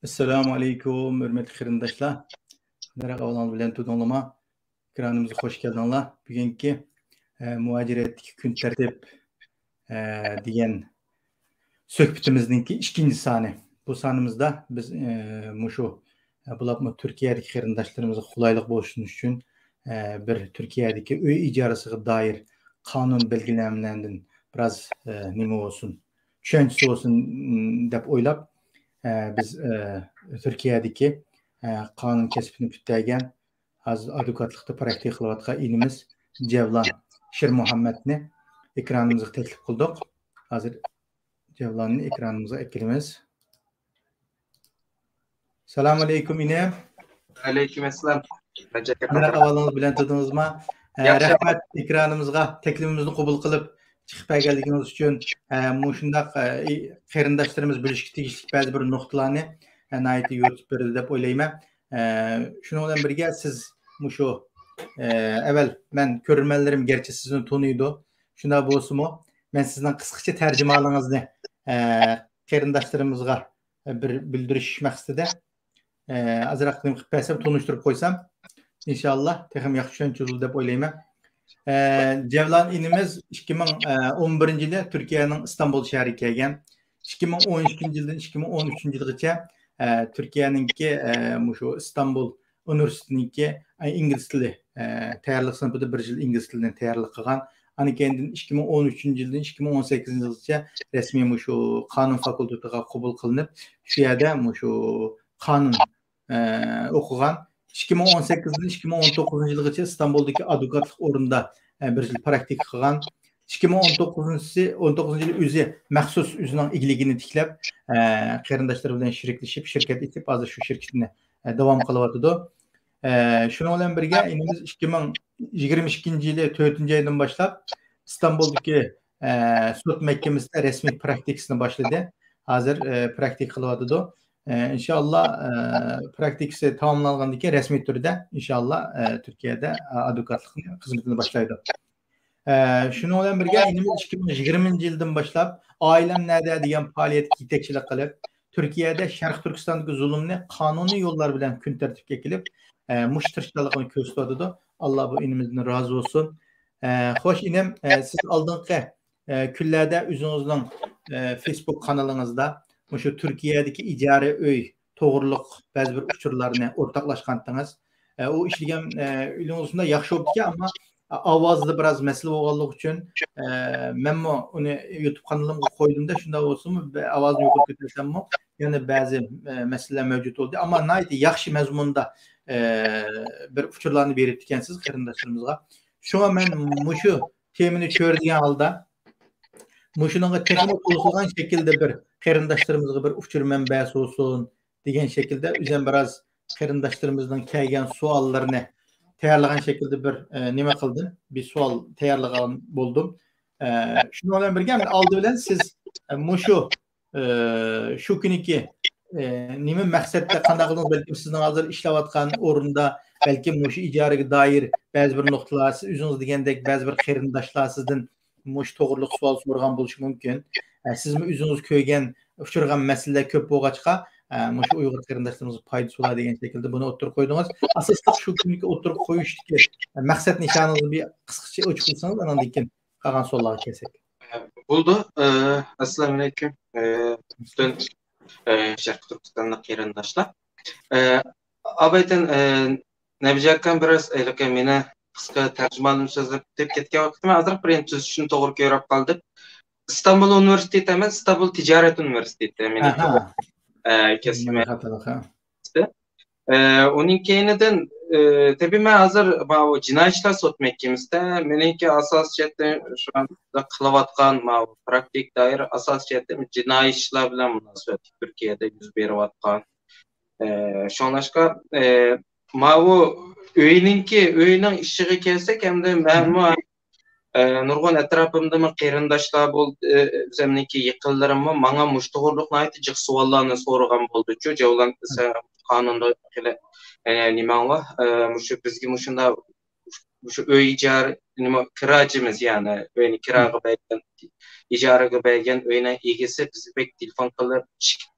Assalamu alaikum, hürmetli kırındaşlar. Merak olan bilen tudunlama ekranımıza hoş geldinler. Bugünkü muhaciretdeki gün tertip diyen söhbetimizdeki ikinci sani. Bu sanımızda biz muşu bulapma Türkiye'deki kırındaşlarımıza kolaylık bolsun için bir Türkiye'deki öy icarasına dair kanun belgelemlerinden biraz nime olsun, düşüncesi olsun dep oylap biz Türkiye'deki kanun kesbini bütləgən advokatlıqda praktik qılıbatqa inimiz Cevlan Şir Muhammedni ekranımıza teklif kıldık. Hazır Cevlan'ı ekranımıza eklememiz. Selamun aleyküm inem. Aleykümselam. Merak avalınız bilen tutdunuz mu? Rahmet ekranımızga teklifimizni qabul qılıp çıkıp geldiğiniz için muşundaq qarindaşlarımız bilişki tegishlik ba'zi bir nuqtalarni nayeti yo'tib berdi deb o'ylayman. Şunu bilan birga siz muşu evvel men ko'rmanlarim gerçi sizni tanıydı. Shunda bo'lsa-mu, men sizdan qisqacha tarjimalığınızı qarindaşlarımızga bir bildirish maqsadida azroq qilib bersam, tanıştırıp qo'ysam, inşallah texim yaxshi tushunchili deb o'ylayman. Cevlan inimiz 2011-yilda Türkiye'nin İstanbul şehri kelgan. 2012-yildan 2013-yilgacha Türkiye'ninki şu İstanbul Üniversitesi'ninki İngiliz tili tayyorlik sınıfida bir yil İngiliz tilidan tayyorlik qilgan. Ani kendin 2013-yildan 2018-yilgacha rasmiy şu qonun fakultetiga qabul qilinib, shu yerda şu qonun o'qigan. 2018'den 2019 yılgacha İstanbul'daki advokatlık orunda bir yıl praktik qilgan. 2019 yılı özü məxsus özünün igligini tiklep qarindaşlar bilan şirketlashib, şirket etib hozir shu şirketni davom qilyapti. Şunu bilan birga biz 2022-yili 4-oydan boshlab İstanbul'daki sud mahkamasida rasmiy praktikasini boshladi. Hozir praktik qilyapti. İnşallah praktikasi tamamlangandan keyin resmi türde inşallah Türkiye'de advokatlık hizmetini başlaydı. Şunu bilan birga 2020-yildan boshlab Ailem Nerede degan faoliyat yetakchilik qilib, Türkiye'de Sharq Turkistondagi zulmni qonuniy yo'llar bilan kun tartibga kelib, mush tirishchiligini ko'rsatyapti. Allah bu inimizdan razı olsun. Xo'sh inim, siz oldingi kunlarda o'zingizning Facebook kanalingizda şu Türkiye'deki icari öy to'g'riliq ba'zi bir uchurlarni o'rtoqlashgandingiz. O ishlagan uyingizda yaxshi bo'ldi ama ovozda biroz masala bo'lganligi uchun men uni YouTube kanalimga qo'ydimda, shunda bo'lsin-mi, ovozni yo'qotib ketasammi, yana ba'zi masalalar mavjud bo'ldi. Ama naydi yaxshi mazmunda bir uchurlarni berib ekansiz qarindoshlarimizga. Shunga men mushu temini ko'rdigan holda Muşununla teknik oluşan şekilde bir qarindaşlarımızga bir uçur menbasi olsun degan şekilde üzem biraz qarindaşlarımızdan kelgan suallarını tayyorlagan şekilde bir nima qildim. Bir sual tayyorlagan boldum. Shuni bilan birga men oldi bilan siz shu kuniki nima maqsadda qanday qildingiz, balki sizning hozir ishlayotgan o'rinda balki mushu ijaraga doir ba'zi bir nuqtalar, siz o'zingiz degandek ba'zi bir qarindoshlar sizdan muş to'g'riliq savol so'ragan bo'lishi mumkin. Sizmi o'zingiz ko'rgan, uchirgan masalalar ko'p bo'lg'achqa, mush Uyg'ur qarindoshlarimiz foydasi bo'ladi degan şekilde buni o'tirib qo'ydingiz. Asosli shu kunga o'tirib qo'yishdagi maqsad nishoningizni bir qisqacha ochib qo'ysangiz, undan keyin qolgan savollarga kelsak. Bo'ldi. Assalomu alaykum. Butun Sharq Turkistonlik qarindoshlar. Abaydan Nabijakan biraz meni qisqa tarjimalim so'zlab deb ketgan vaqtimda azroq bir tuzishni to'g'ri ko'rib qoldim. İstanbul Üniversitesi emas, İstanbul Ticaret Üniversitesi meni kesimi. Uning keyinidan tabii men hozir bu jinoiy ishlar sud mahkamasida meniki asosiyatda shu anda qilayotgan praktik doir asosiyatda jinoiy ishlar bilan munosabat Turkiyada yuz berayotgan. Shunlashqa bu uyning ishiga kelsak, hamda men nurg'un atrofimda qarindoshlar bo'ldi, o'zimniki yaqinlarimmi menga mush to'g'riliqni aytib jiq savollarni so'ragan bo'ldi. Shu javlan qonunda nima va shu bizga mushunda şu öy icar kiracımız yani öyni kiraga bergen ijaraga bergen öyne egesi bizi pek telefon kılıp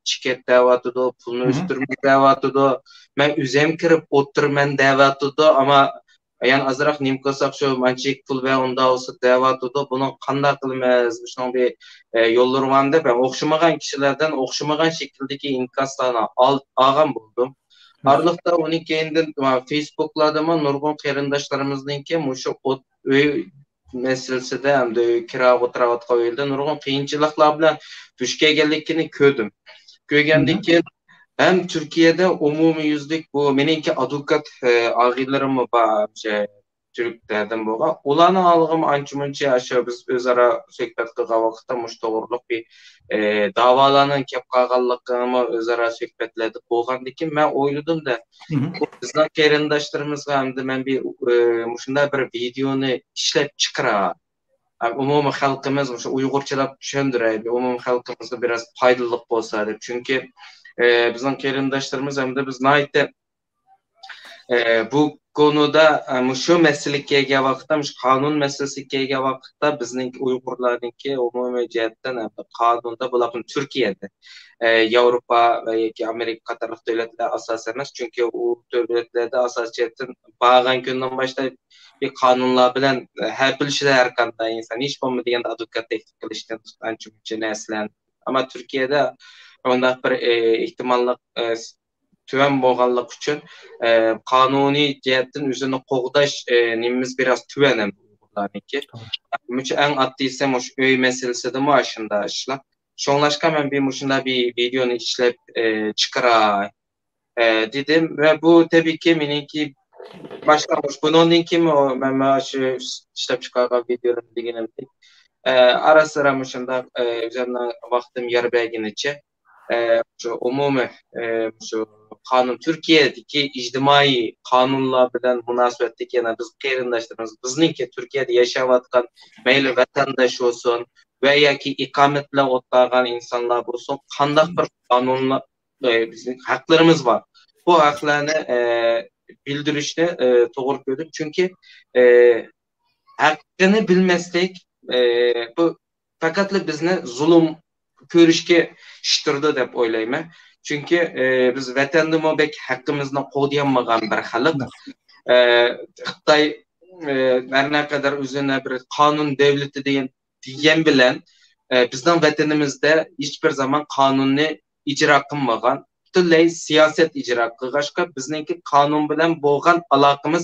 çiket davatıdı pulunu üstürmek davatıdı men üzem kirip oturmen davatıdı ama yani azırak nimkosak şu mançik pul ve onda olsa davatıdı bunu kanda kılmaz şunun bir yolları vardı ben okşamagan kişilerden okşamagan şekildeki inkaslarına ağam buldum. Arlıqta onun kendinden Facebook'larda mı nurgun qeyrindaşlarımızınki muşu öy meselesi de hem de kira oturawat qoyuldu. Nurgun qiyinchiliklar bilan duch kelganligini ko'rdim. Ko'rgandan keyin hem Türkiye'de umumi yüzlük bu menenki avukat ağıylarım var Türklerden bo'lgan. Ularni algım ancha-muncha aşağı biz özara söhbet qilgan vaqtda mush to'g'riliq bir da'volarning kelib qolganligini özara söhbetladik bo'lgandan men o'yladim da bizning qarindoshlarimiz hamda men bir shunday bir videoni ishlab chiqara. Umumiy xalqimiz o'sha Uyg'urchalab tushundiraylik, umumiy xalqimizga biraz foydali bo'lsa deb. Chunki bizning qarindoshlarimiz hamda biz naytda bu konuda şu mesele kelgan vaqtda, qonun meselesi kelgan vaqtda bizning Uyg'urlarningki umumiy jihatdan qonunda bularning Turkiyada Yevropa va yoki Amerika qatorliq davlatlar asosan emas, chunki u davlatlarda asosiyatdan bag'an kundan boshlab bir qonunlar bilan har bilishlar har qanday inson hech bo'lmaganda advokat taklif qilishdan ancha muncha narsalar. Ama Turkiyada unda bir ehtimollik tüven bo'lganlik uchun qonuniy jihatdan o'zini qo'g'dash nimamiz biraz tüven ham bularniki. Mucha eng oddiysi mush uy meselesida mu shunda ishlar. Şonlaşka men bir muşunda bir videonu işlep çıkaray dedim ve bu tabii ki meniki başlamış. Bunun kimi o men şu işlep çıkargan videolarım degenim. Ara sıra muşunda üzerinden vaktim yer belginiçe şu umumi şu kanun Türkiye'deki ictimai kanunlar bilen münasebetlik yana biz qarindoshlarimiz bizninki Türkiye'de yaşayotgan meyli vatandaş olsun veya ki ikametle oturgan insanlar olsun kandak bir kanunla bizim haklarımız var. Bu haklarını bildirişte doğru gördüm. Çünkü hakkını bilmezsek bu fakat bizni zulüm körüşke şiştirdi dep oylayman. Çünkü biz vatanda mobek hakkımızdan qo'llayolmagan bir xalq. Xitoy ne kadar o'zini bir qonun davlati degan bilan bizning vatanimizda hech bir zaman qonunni ijro qilmagan, butunlay siyoset ijro qilg'ashqa bizningki qonun bilan bo'lgan aloqamiz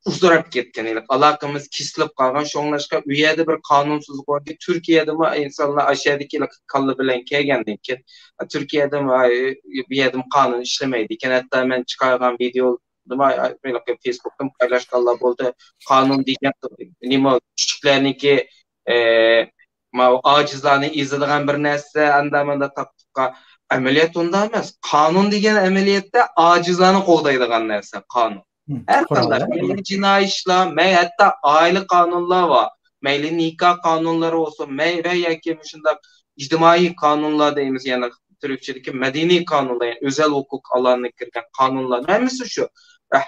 uzarab ketgan edi. Aloqamiz kesilib qolgan. Shonglashqa u yerda bir qonunsizlik bor. Turkiyada insonlar aşağıdaki kallı bilan kelgandan keyin Turkiyada bu yerda qonun ishlamaydi ekan. Hatto men chiqargan video Facebook'tan paylaşganlar bo'ldi. Qonun degan nima kuchuklarniki acizlarni izladigan bir narsa andamanda taqqa amaliyot unda emas. Qonun degan amaliyotda acizlarni qo'g'daydigan narsa qonun. Her kadar meyli cinayi işler, hatta aile kanunları var. Meyli nikah kanunları olsun, veya ki şunda ictimai kanunlar deyimiz yani Türkçedeki medeni kanunlar yani özel hukuk alanına girgen kanunlar. Memisi şu,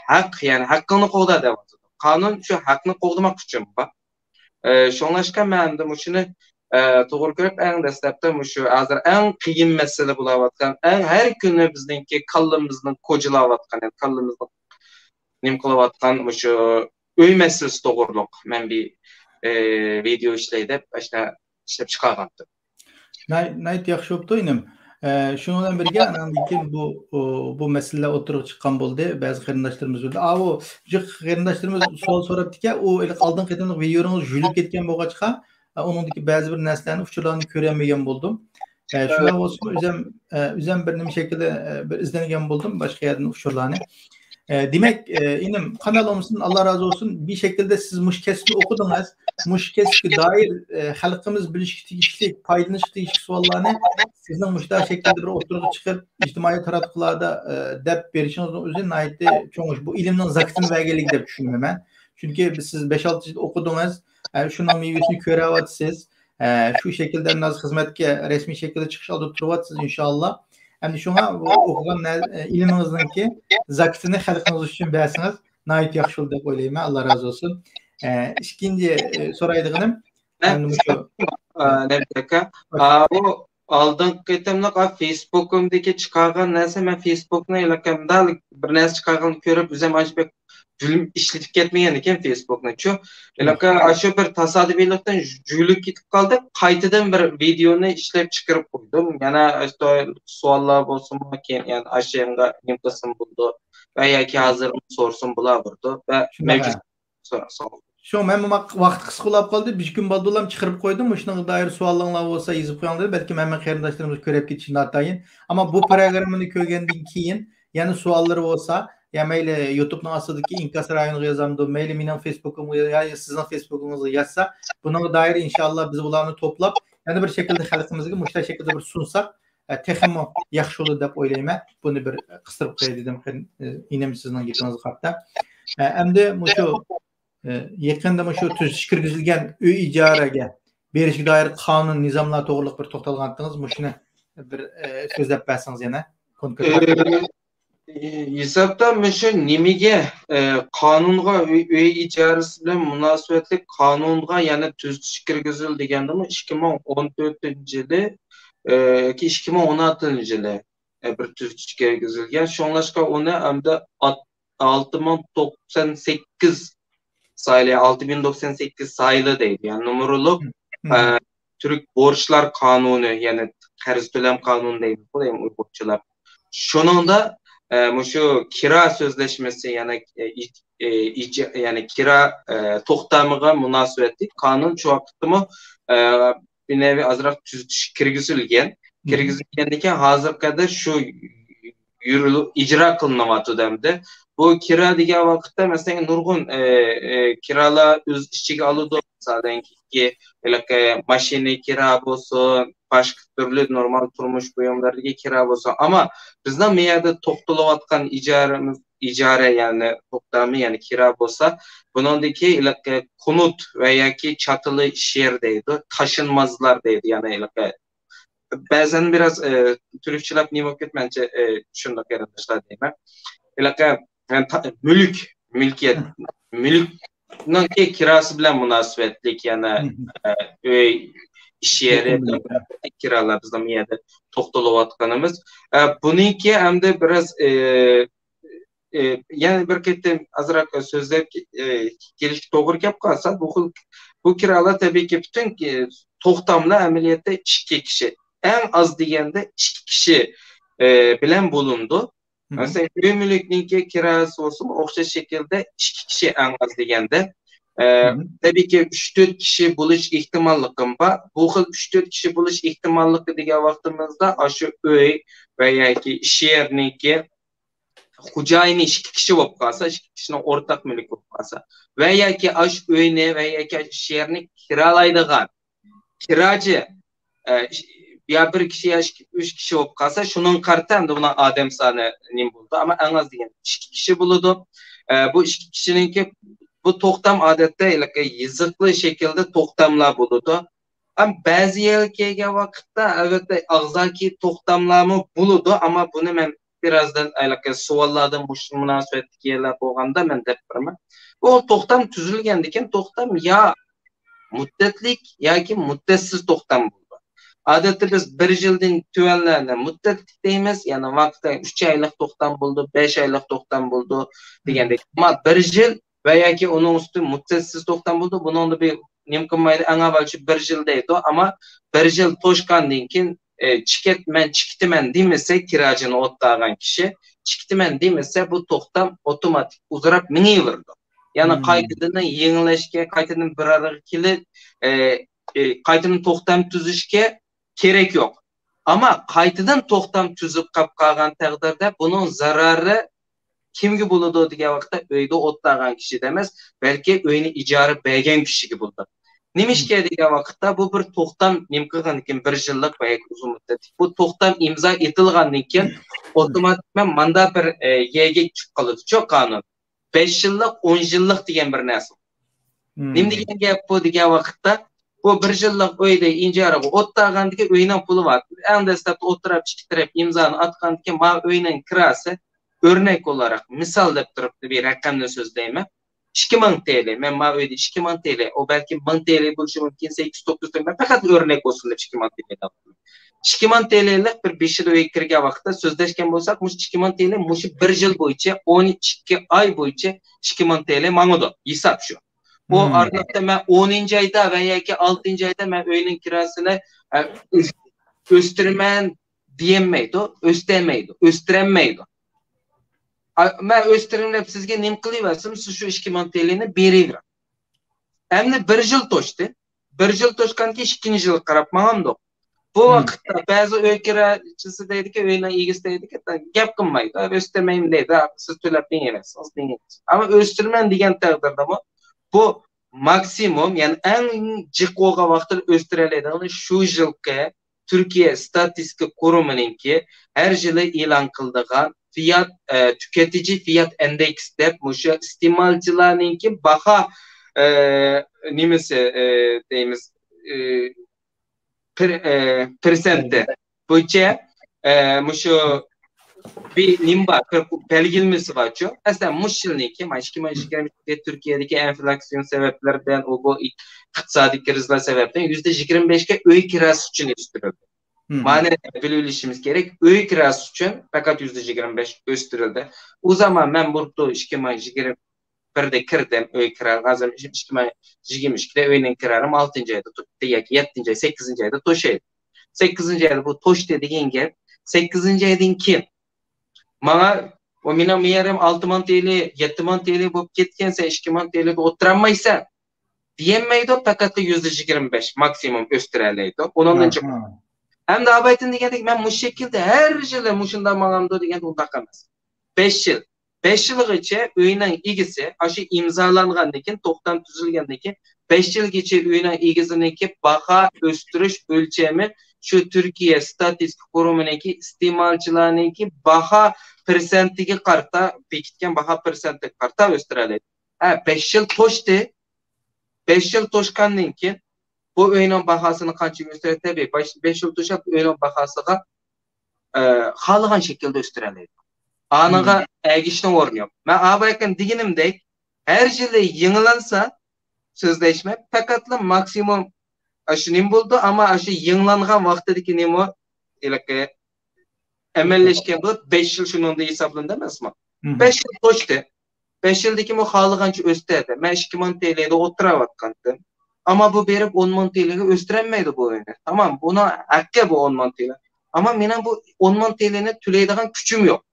hak yani hakkını qo'g'da devam. Kanun şu hakkını qo'g'damak için bak. Şonlaşka men de şunu to'g'ri ko'rib eng dastlabda şu hozir eng qiyin masala bo'layotgan, her kuni bizningki qalbimizni ko'jilayotgan, qalbimizni nim qilayotgan şu uy meselesi to'g'riliq men bir video ishlaydi başta ishlab chiqargandim. Nayt yaxshi bo'pti inim. Şunun bilan birga lekin bu mesele o'tirib chiqqan bo'ldi. Ba'zi qarindoshlarimiz bo'ldi. O qarindoshlarimiz savol so'rabdiki, o oldin qatimliq videongiz julib ketgan bo'lg'achqa, uningdagi ba'zi bir narsalarni uchurlarni ko'rolmagan bo'ldim. Shunday bo'lsa o'zim bir nima shaklda bir izlanagan bo'ldim boshqa yerdan uchurlarni. Demek inim kanalımızın Allah razı olsun bir şekilde siz muşkesini okudunuz. Muşkesine dair halkımız bilişki tegişli, paydanışlı tegişli suallarını sizin muşta şekilde bir oturup çıkıp ictimai taraflarda dep verişiniz üzerine ait de çoğunmuş. Bu ilimden zakitini vergelilik de düşünüyorum ben. Çünkü siz 5-6 yıl okudunuz. Şunun meyvesini körevatsınız. Şu şekilde naz hizmetke resmi şekilde çıkış alıp duruvatsınız inşallah. Hem de şuna okugan ilmingizningki zakitini xalqingiz uchun bersiniz. nayit yaxşı dep oylayman. Allah razı olsun. İkinci soraydıgınım. Endi şu Nebdeka. O aldın ketemlik Facebook'umdaki çıkargan neyse men Facebook'na ilakamda bir neyse çıkargan görüp üzem açıp film işletip ketmeyen eken Facebook'na şu ilaka aşağı bir tasadüfilikten jülük gitip kaldı. Kaytıdan bir videonu işlep çıkarıp koydum. Yani işte suallar olsun mu ki yani aşağıya imkasım buldu veya ki hazırım sorsun bulabırdı ve mevcut sorun. Şu men vaqt qısqılap qaldı. Bir gün baldulam çıkarıp koydum. Şuna dair suallarlar olsa yazıp qo'ying dedi. Belki men qarindoshlarimiz ko'rib ketishini atayın. Ama bu programmani ko'rgandan keyin yani sualları olsa ya mayli YouTube'ning ostidagi inkas rayoniga yozamdi, mayli mening Facebook'imga ya sizning Facebook'ingizga yozsa, bunga dair inshaalloh biz ularni to'plab yana bir şekilde xalqimizga mushta şekilde bir sunsak, texmo yaxshi bo'ladi deb o'ylayman. Buni bir qistirib qo'yay dedim. Inem sizning gapingizga qarata. Endi mushu yaqinda shu tuzib kirgizilgan uy ijaraga berishga doir qonun nizomlar to'g'riliq bir to'xtalgandingiz. Shuni bir so'zlab bersangiz yana konkret. Hesapta şu nimige kanunga uy ijarasi bilan munosabatli kanunga yana tuzib kirgizildi deganda 2014-yili ki 2016-yili bir tuzib kirgizilgan. Şonlashqa uni hamda 6098 sayılı 6098 sayılı deydi. Yani numaralıq Türk Borçlar Kanunu yani qarz to'lam kanunu deydi. Bu da Uyg'urchalar. Şununda şu kira sözleşmesi yani kira to'xtamiga munosabatli kanun şu vaqtda bir nevi azroq kirgizilgan. Kirgizilgandan hozirga qadar şu icra qilinyapti demdi. Bu kira degan vaqtda mesela nurg'un kiralar o'z ichiga oladi. Masalan ki mashina kira bo'lsin, boshqa turli normal turmush buyumlariga kira bo'lsin. Ama bizden bu yerda to'xtalayotgan ijara yani to'xtami yani kira bo'lsa, buningdagi kunut veya ki çatılı ish yer deydi, taşınmazlar deydi yani bazen biraz Türkçelab nima ketmancha shunday qarindoshlar deyman. Yani mülkning kirasi bilan munosabatlik yana ish yeri kiralar bizda bu yerda to'xtalayotganimiz. Buniki hamda biraz yani bir ketim azroq so'zlab kelishga to'g'ri kelib qolsa bu kiralar tabii ki bütün to'xtamlar amaliyotda 2 kishi en az deganda 2 kishi bilan bulundu. Mesela uy mulkninki kirasi olsun o'xshash şekilde 2 kishi en az deganda tabii ki 3-4 kishi bo'lish ehtimolligim bor. Bu xil 3-4 kishi bo'lish ehtimolligi degan vaqtimizda shu uy veya ki ish yerniki xo'jayini 2 kishi bo'lib qolsa, 2 kishining o'rtaq mulki bo'lib qolsa veya ki shu uyni veya ki ish yerni kiralaydigan kirachi ya bir kishi ya 3 kishi bo'lib qolsa, shuning qartamda buni odam soni nim bo'ldi, ama en az degan 2 kishi bo'ladi. Bu 2 kishininki bu to'xtam odatda yiziqli şekilde to'xtamlar bo'ladi. Ama ba'zi yerga vaqtda albatta og'zaki to'xtamlarmi bo'ladi, ama buni men birazdan savollardan munosabatli yerlar bo'lganda men deb beraman. Bu to'xtam tuzilgandan keyin to'xtam ya muddatlik yoki muddatsiz to'xtam bo'ladi. Odatda biz 1 yildan tuvanlarni muddatlik deymiz, yani vaqtda 3 oylik to'xtam bo'ldi, 5 oylik to'xtam bo'ldi degandek. Ama 1 yil veya ki onun üstü muddatsiz to'xtam bo'ldi. Bunun da bir nimkinmaydi. En avval 1 yil deydi, ama 1 yil to'shgandan keyin chikitiman demese kiracını o'tlagan kishi chikitiman demese bu to'xtam otomatik uzrab miniverdi. Yani qaytadan yengillashga, qaytadan bir araya kelib qaytadan to'xtam tuzishga kerak yo'q. Ama qaytadan to'xtam tuzib qolgan taqdirda bunun zarari kimga bo'ladi degan vaqtda uyda o'tlagan kishi emas, balki uyni ijara bergan kishiga bo'ladi. Nimishga degan vaqtda bu bir to'xtam nimqilgandan keyin 1 yillik va uzun muddatli bu to'xtam imzo etilgandan keyin avtomatikman manda bir yerga chiqib qoladi. Çok qonun 5 yillik 10 yillik degan bir narsa. Nim degan gap bu degan vaqtda bu 1 yillik uyda ijaraga o'tlagandan keyin uyning puli bor. Endi dastlab o'tirib chiqtirib imzoni atgandan keyin ma uyning kirasi örnek olarak misal dep turupdy bir rakamny sözleyme. 2000 TL. Men ma öýde 2000 TL. O belki 1000 TL bolşy mümkin 800-900 TL. Ben fakat örnek olsun dep 2000 TL tapdym. 2000 TL'lik bir 5 yıl öykürge vaqtda sözleşken bolsak, muş 2000 TL muş 1 yıl boyunca 12 ay boyunca 2000 TL maňydy. Hesap şu. O arada men 10-njy ayda we ýa-ki 6-njy ayda men öýüniň kirasyny östürmän diýenmeýdi, östemeýdi, östürenmeýdi. Men östürenip sizge nim kılybersem, siz şu 2000 TL'ni berýär. Emne 1 yıl toşdy. 1 yıl toşkanki 2-nji yıl qarap maňamdy. Bu wagtda bazı öýkiraçysy diýdi ki, öýüne igis diýdi ki, gep kılmaýdy, östemeýin diýdi, siz tölep berýärsiz diýdi. Ama östürmän diýen tagdyrda bu maksimum, yani en jyqoga wagtda östürelýän şu ýylky Türkiye Statistika Kurumunyňki her ýyly elan kıldygan fiyat tüketici fiyat endeks dep muşa istimalçylarynki baha nimesi diýimiz persente boyunca muşu bir nimba belgilmesi var şu. Aslında muş yılınki Türkiye'deki enflasyon sebeplerinden o bu iktisadi krizler sebeplerinden %25'e öy kirası için üstürüldü. Mane bilişimiz gerek. Öy kirası için fakat %25 üstürüldü. O zaman ben burada 2021'de kirdim öy kirası. Azam 2022'de öyün kirarım 6. ayda tuttu. 7. ay 8. ayda toşaydı. 8. ayda bu toş dediğin gel. 8. aydın kim? Maňa o mena meýerim 6000 TL, 7000 TL bolup ketkense 2000 TL'de oturanmaýsan diýenmeýdi, fakat %25 maksimum östürelýdi. Ondan çok. Hem de abaytyn diýendek men bu şekilde her ýyly muşunda maňamda diýen undaq emas. 5 yıl. 5 yıl geçe öýüniň igisi aşı imzalangandan keyin toktan tüzülgendan keyin 5 yıl geçe öýüniň igisiniki baha östürüş ölçemi şu Türkiye Statistika Kurumunyňki istimalçylarynki baha persentigi qarta bekitken baha persentigi qarta östürelýär. 5 yıl toşdy. 5 yıl toşkandan keyin bu öýüniň bahasyny kança östürelýär? Tabii 5 yıl toşap öýüniň bahasyga halagan şekilde östürelýär. Anaga ägişniň orny ýok. Men abaýkan diginimdek her ýyly ýyňlansa sözleşme fakatla maksimum aşı nim boldu ama aşı ýyňlangan wagtdaky nimo eleke emelleşken bu 5 yıl şununda hesaplandy emasmy? 5 yıl toşdy. 5 yıldaky mo halagança östedi. Men 2000 TL'de oturabakandym. Ama bu berip 10.000 TL'ge östürenmeýdi bu öýüne. Tamam, buna hakkı bu 10.000 TL. Ama menen bu 10.000 TL'ni tüleydigan küçüm yok.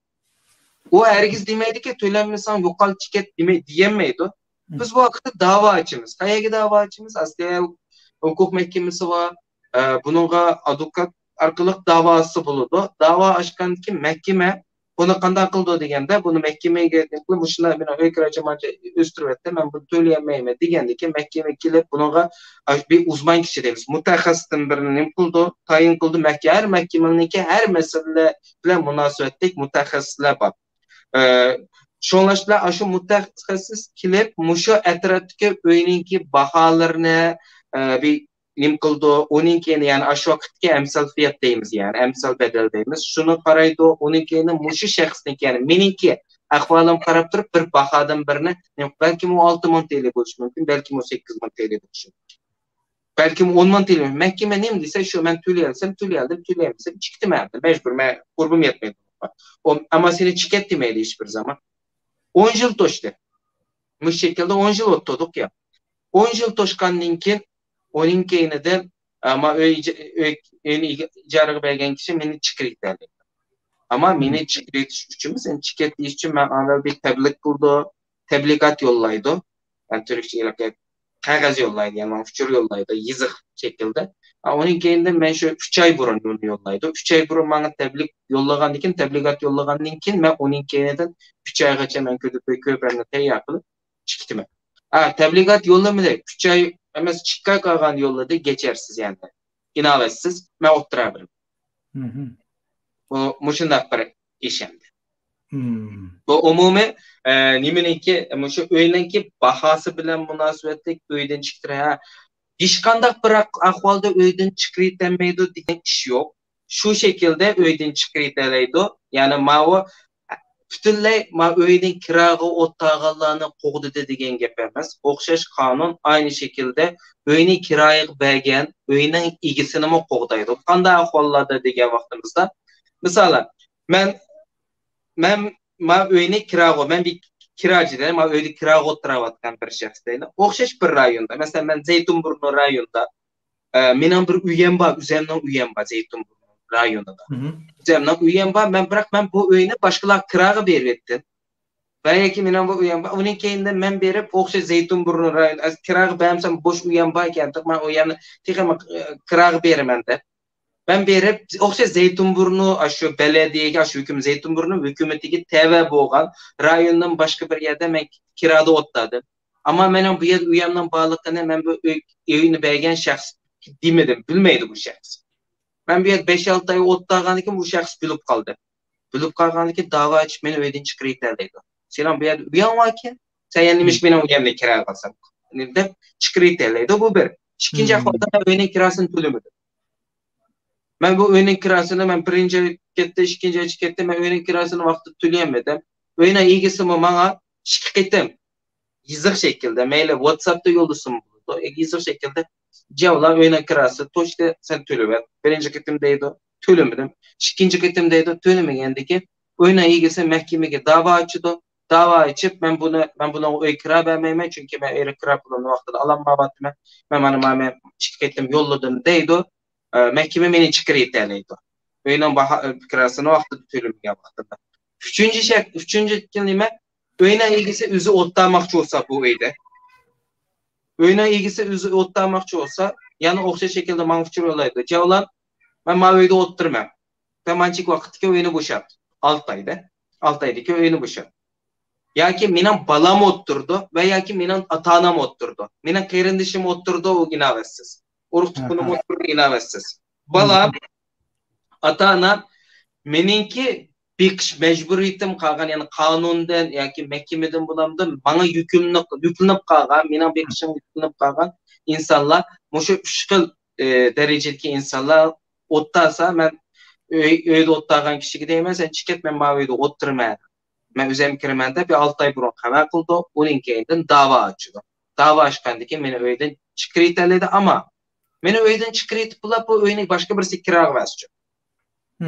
O herkes demeydi ki tölenmesen yokal çiket diyemeyidu. Biz bu vakıtta dava açımız. Kayaga dava açımız. Asliye hukuk mahkemesi var. Bununla avukat arkalık davası buludu. Dava açkan ki mahkeme bunu kandan kıldı degende bunu mahkemeye geldiğinde bu şuna bana öyküracımanca üstürvette ben bunu söyleyemeyim degende ki mahkeme gelip bununla bir uzman kişi demiş. Mutahassısın birinin kıldı, tayin kıldı mahkeme. Her mahkemeninki her mesele ile münasebetlik mutahassıslar var. Şonlaşla aşı mutahassıs kilip muşu etraftaki öýüniňki bahalarını bir nim kıldı, onunkini yani aşı vakitki emsal fiyat deyimiz yani emsal bedel deyimiz. Şunu qaraydı, onunkini muşu şahsyniki yani meninki ahvalym qarap turup bir bahadan birini belki o 6000 TL boluşy mümkin, belki o 8000 TL boluşy mümkin. Belki 10.000 TL. Mahkeme nim dese şu men tüleyemsem çikdimädi. Mecbur men gurbum yetmedi. Ama seni çiket demeydi hiçbir zaman. 10 yıl toştu. Bu şekilde 10 yıl oturduk ya. 10 yıl toşkandan keyin onun keyneden ama öýüni ijaraga bergen kişi meni çikrit derdi. Ama meni çikrit üçin sen çiket diýiş üçin men awvel bir tebliğ kurdu. Tebligat yollaydı. Yani Türkçe kagaz yollaydı yani uçur yollaydı ýyzyk şekilde. Onun keyinden men şu 3 ay burun onu yollaydı. 3 ay burun bana tebliğ yollagandan keyin tebligat yollagandan keyin men onun keyinden 3 aygacha men köpärni teýýar kılıp çikdim. Tebligat yollamady. 3 ay emas çykka kalgan yollady geçersiz yani. İnavetsiz men oturabym. Bu muşundaq bir iş endi. Bu umumy nimeniki muşu öýüniňki bahasy bilen münasebetlik öýden çykdyr. Hiç kandak bir ahvalda öýden çykrytenmeýdi diýen iş yok. Şu şekilde öýden çykryteleydi. Yani mawo Bütünley ma öynin kirağı ottağanlarını qoğdu dedigen gep emas. Oxşaş kanun aynı şekilde öyni kirayı bergen, öynin igisini mi qoğdaydı. Qanday ahvallarda degen vaqtimizda. Misala, men ma öyni kirağı, men bir kiracı dedim, ma öyni kirağı otturavatkan bir şahs deydi. Oxşaş bir rayonda, mesela men Zeytinburnu rayonda, menin bir üyem var, üzerinden üyem var Zeytinburnu rayonunda. Üzerinden üyem var, men bu öyni başkalar kirağı bervettim. Belki menin bu üyem var, onun keyinden men berip, oxşaş Zeytinburnu rayonunda, kirağı beğensem boş üyem var ki, men o yani kirağı bermen de. Ben berip, oxşaş Zeytinburnu, aşı belediyeki, aşı Zeytinburnu hükümetiki TV boğan, rayondan başka bir yerde men kirada otladım. Ama menin bu yer üyemden bağlıqını, men bu öyni bergen şahs demedim, bilmeydi bu şahs. Ben bir yer 5-6 ay ottağanıken bu şahs bilip kaldı. Bilip kalğanıken dava açıp meni öyden çıkırıyterleydi. Selam bir yer üyem var ki, sen yenilmiş benim üyemle kira kalsam. Dep çıkırıyterleydi, bu bir. İkinci ahvalda öynin kirasını tülümüdüm. Ben bu öynin kirasını, ben birinci ketdi, ikinci ketdi, ben öynin kirasını vaqtı tüleyemedim. Öyne ilgisi mi bana şikayetim. Yazık şekilde, meyle WhatsApp'ta yoldusum buldu. Yazık şekilde cevla öyne kirası, toşte sen tülüver. Birinci ketimdeydi, tülümedim. İkinci ketimdeydi, tülümegendeki öyne ilgisi mahkemeye dava açtı. Dava açıp ben buna öy kira vermeyme çünkü ben öyle kira bulan vaqtda alanmavatım. Ben bana şikayetim yolladım deydi. Mahkeme meni çıkırıyterleydi. Öynen kirasını vaqtda tülümege vaqtda. Üçüncü kelime öyne ilgisi üzü ottağmakçı olsa bu öyde. Öyne ilgisi üzü ottağmakçı olsa yani oxşa şekilde manfçı olaydı. Cevlan ben ma öyde otturmam. Ben mançık vaqtki öyni boşat. 6 ayda. 6 aydaki öyni boşat. Ya ki menin balam otturdu ve ya ki menin atanam otturdu. Menin qeyrindişim otturdu o ginavessiz. Uruk tukunum otturdu ginavessiz. Balam, atanam meninki bir mecburiyetim kalgan yani kanundan yoki mahkemeden bulamdım bana yüklenip kalgan, menin bir kişim yüklenip kalgan insanlar, muşu 3 xil derecedeki insanlar ottasa ben öyde ottağan kişi deymen sen çıket men ma öyde otturmayam. Men üzem kirmende bir 6 ay burun haber kıldı. Onun keyinden dava açtı. Dava açkandaki meni öyden çıkırıyterledi ama meni öyden çıkırıytıp bulap bu öyne başka birisi kirağı versin.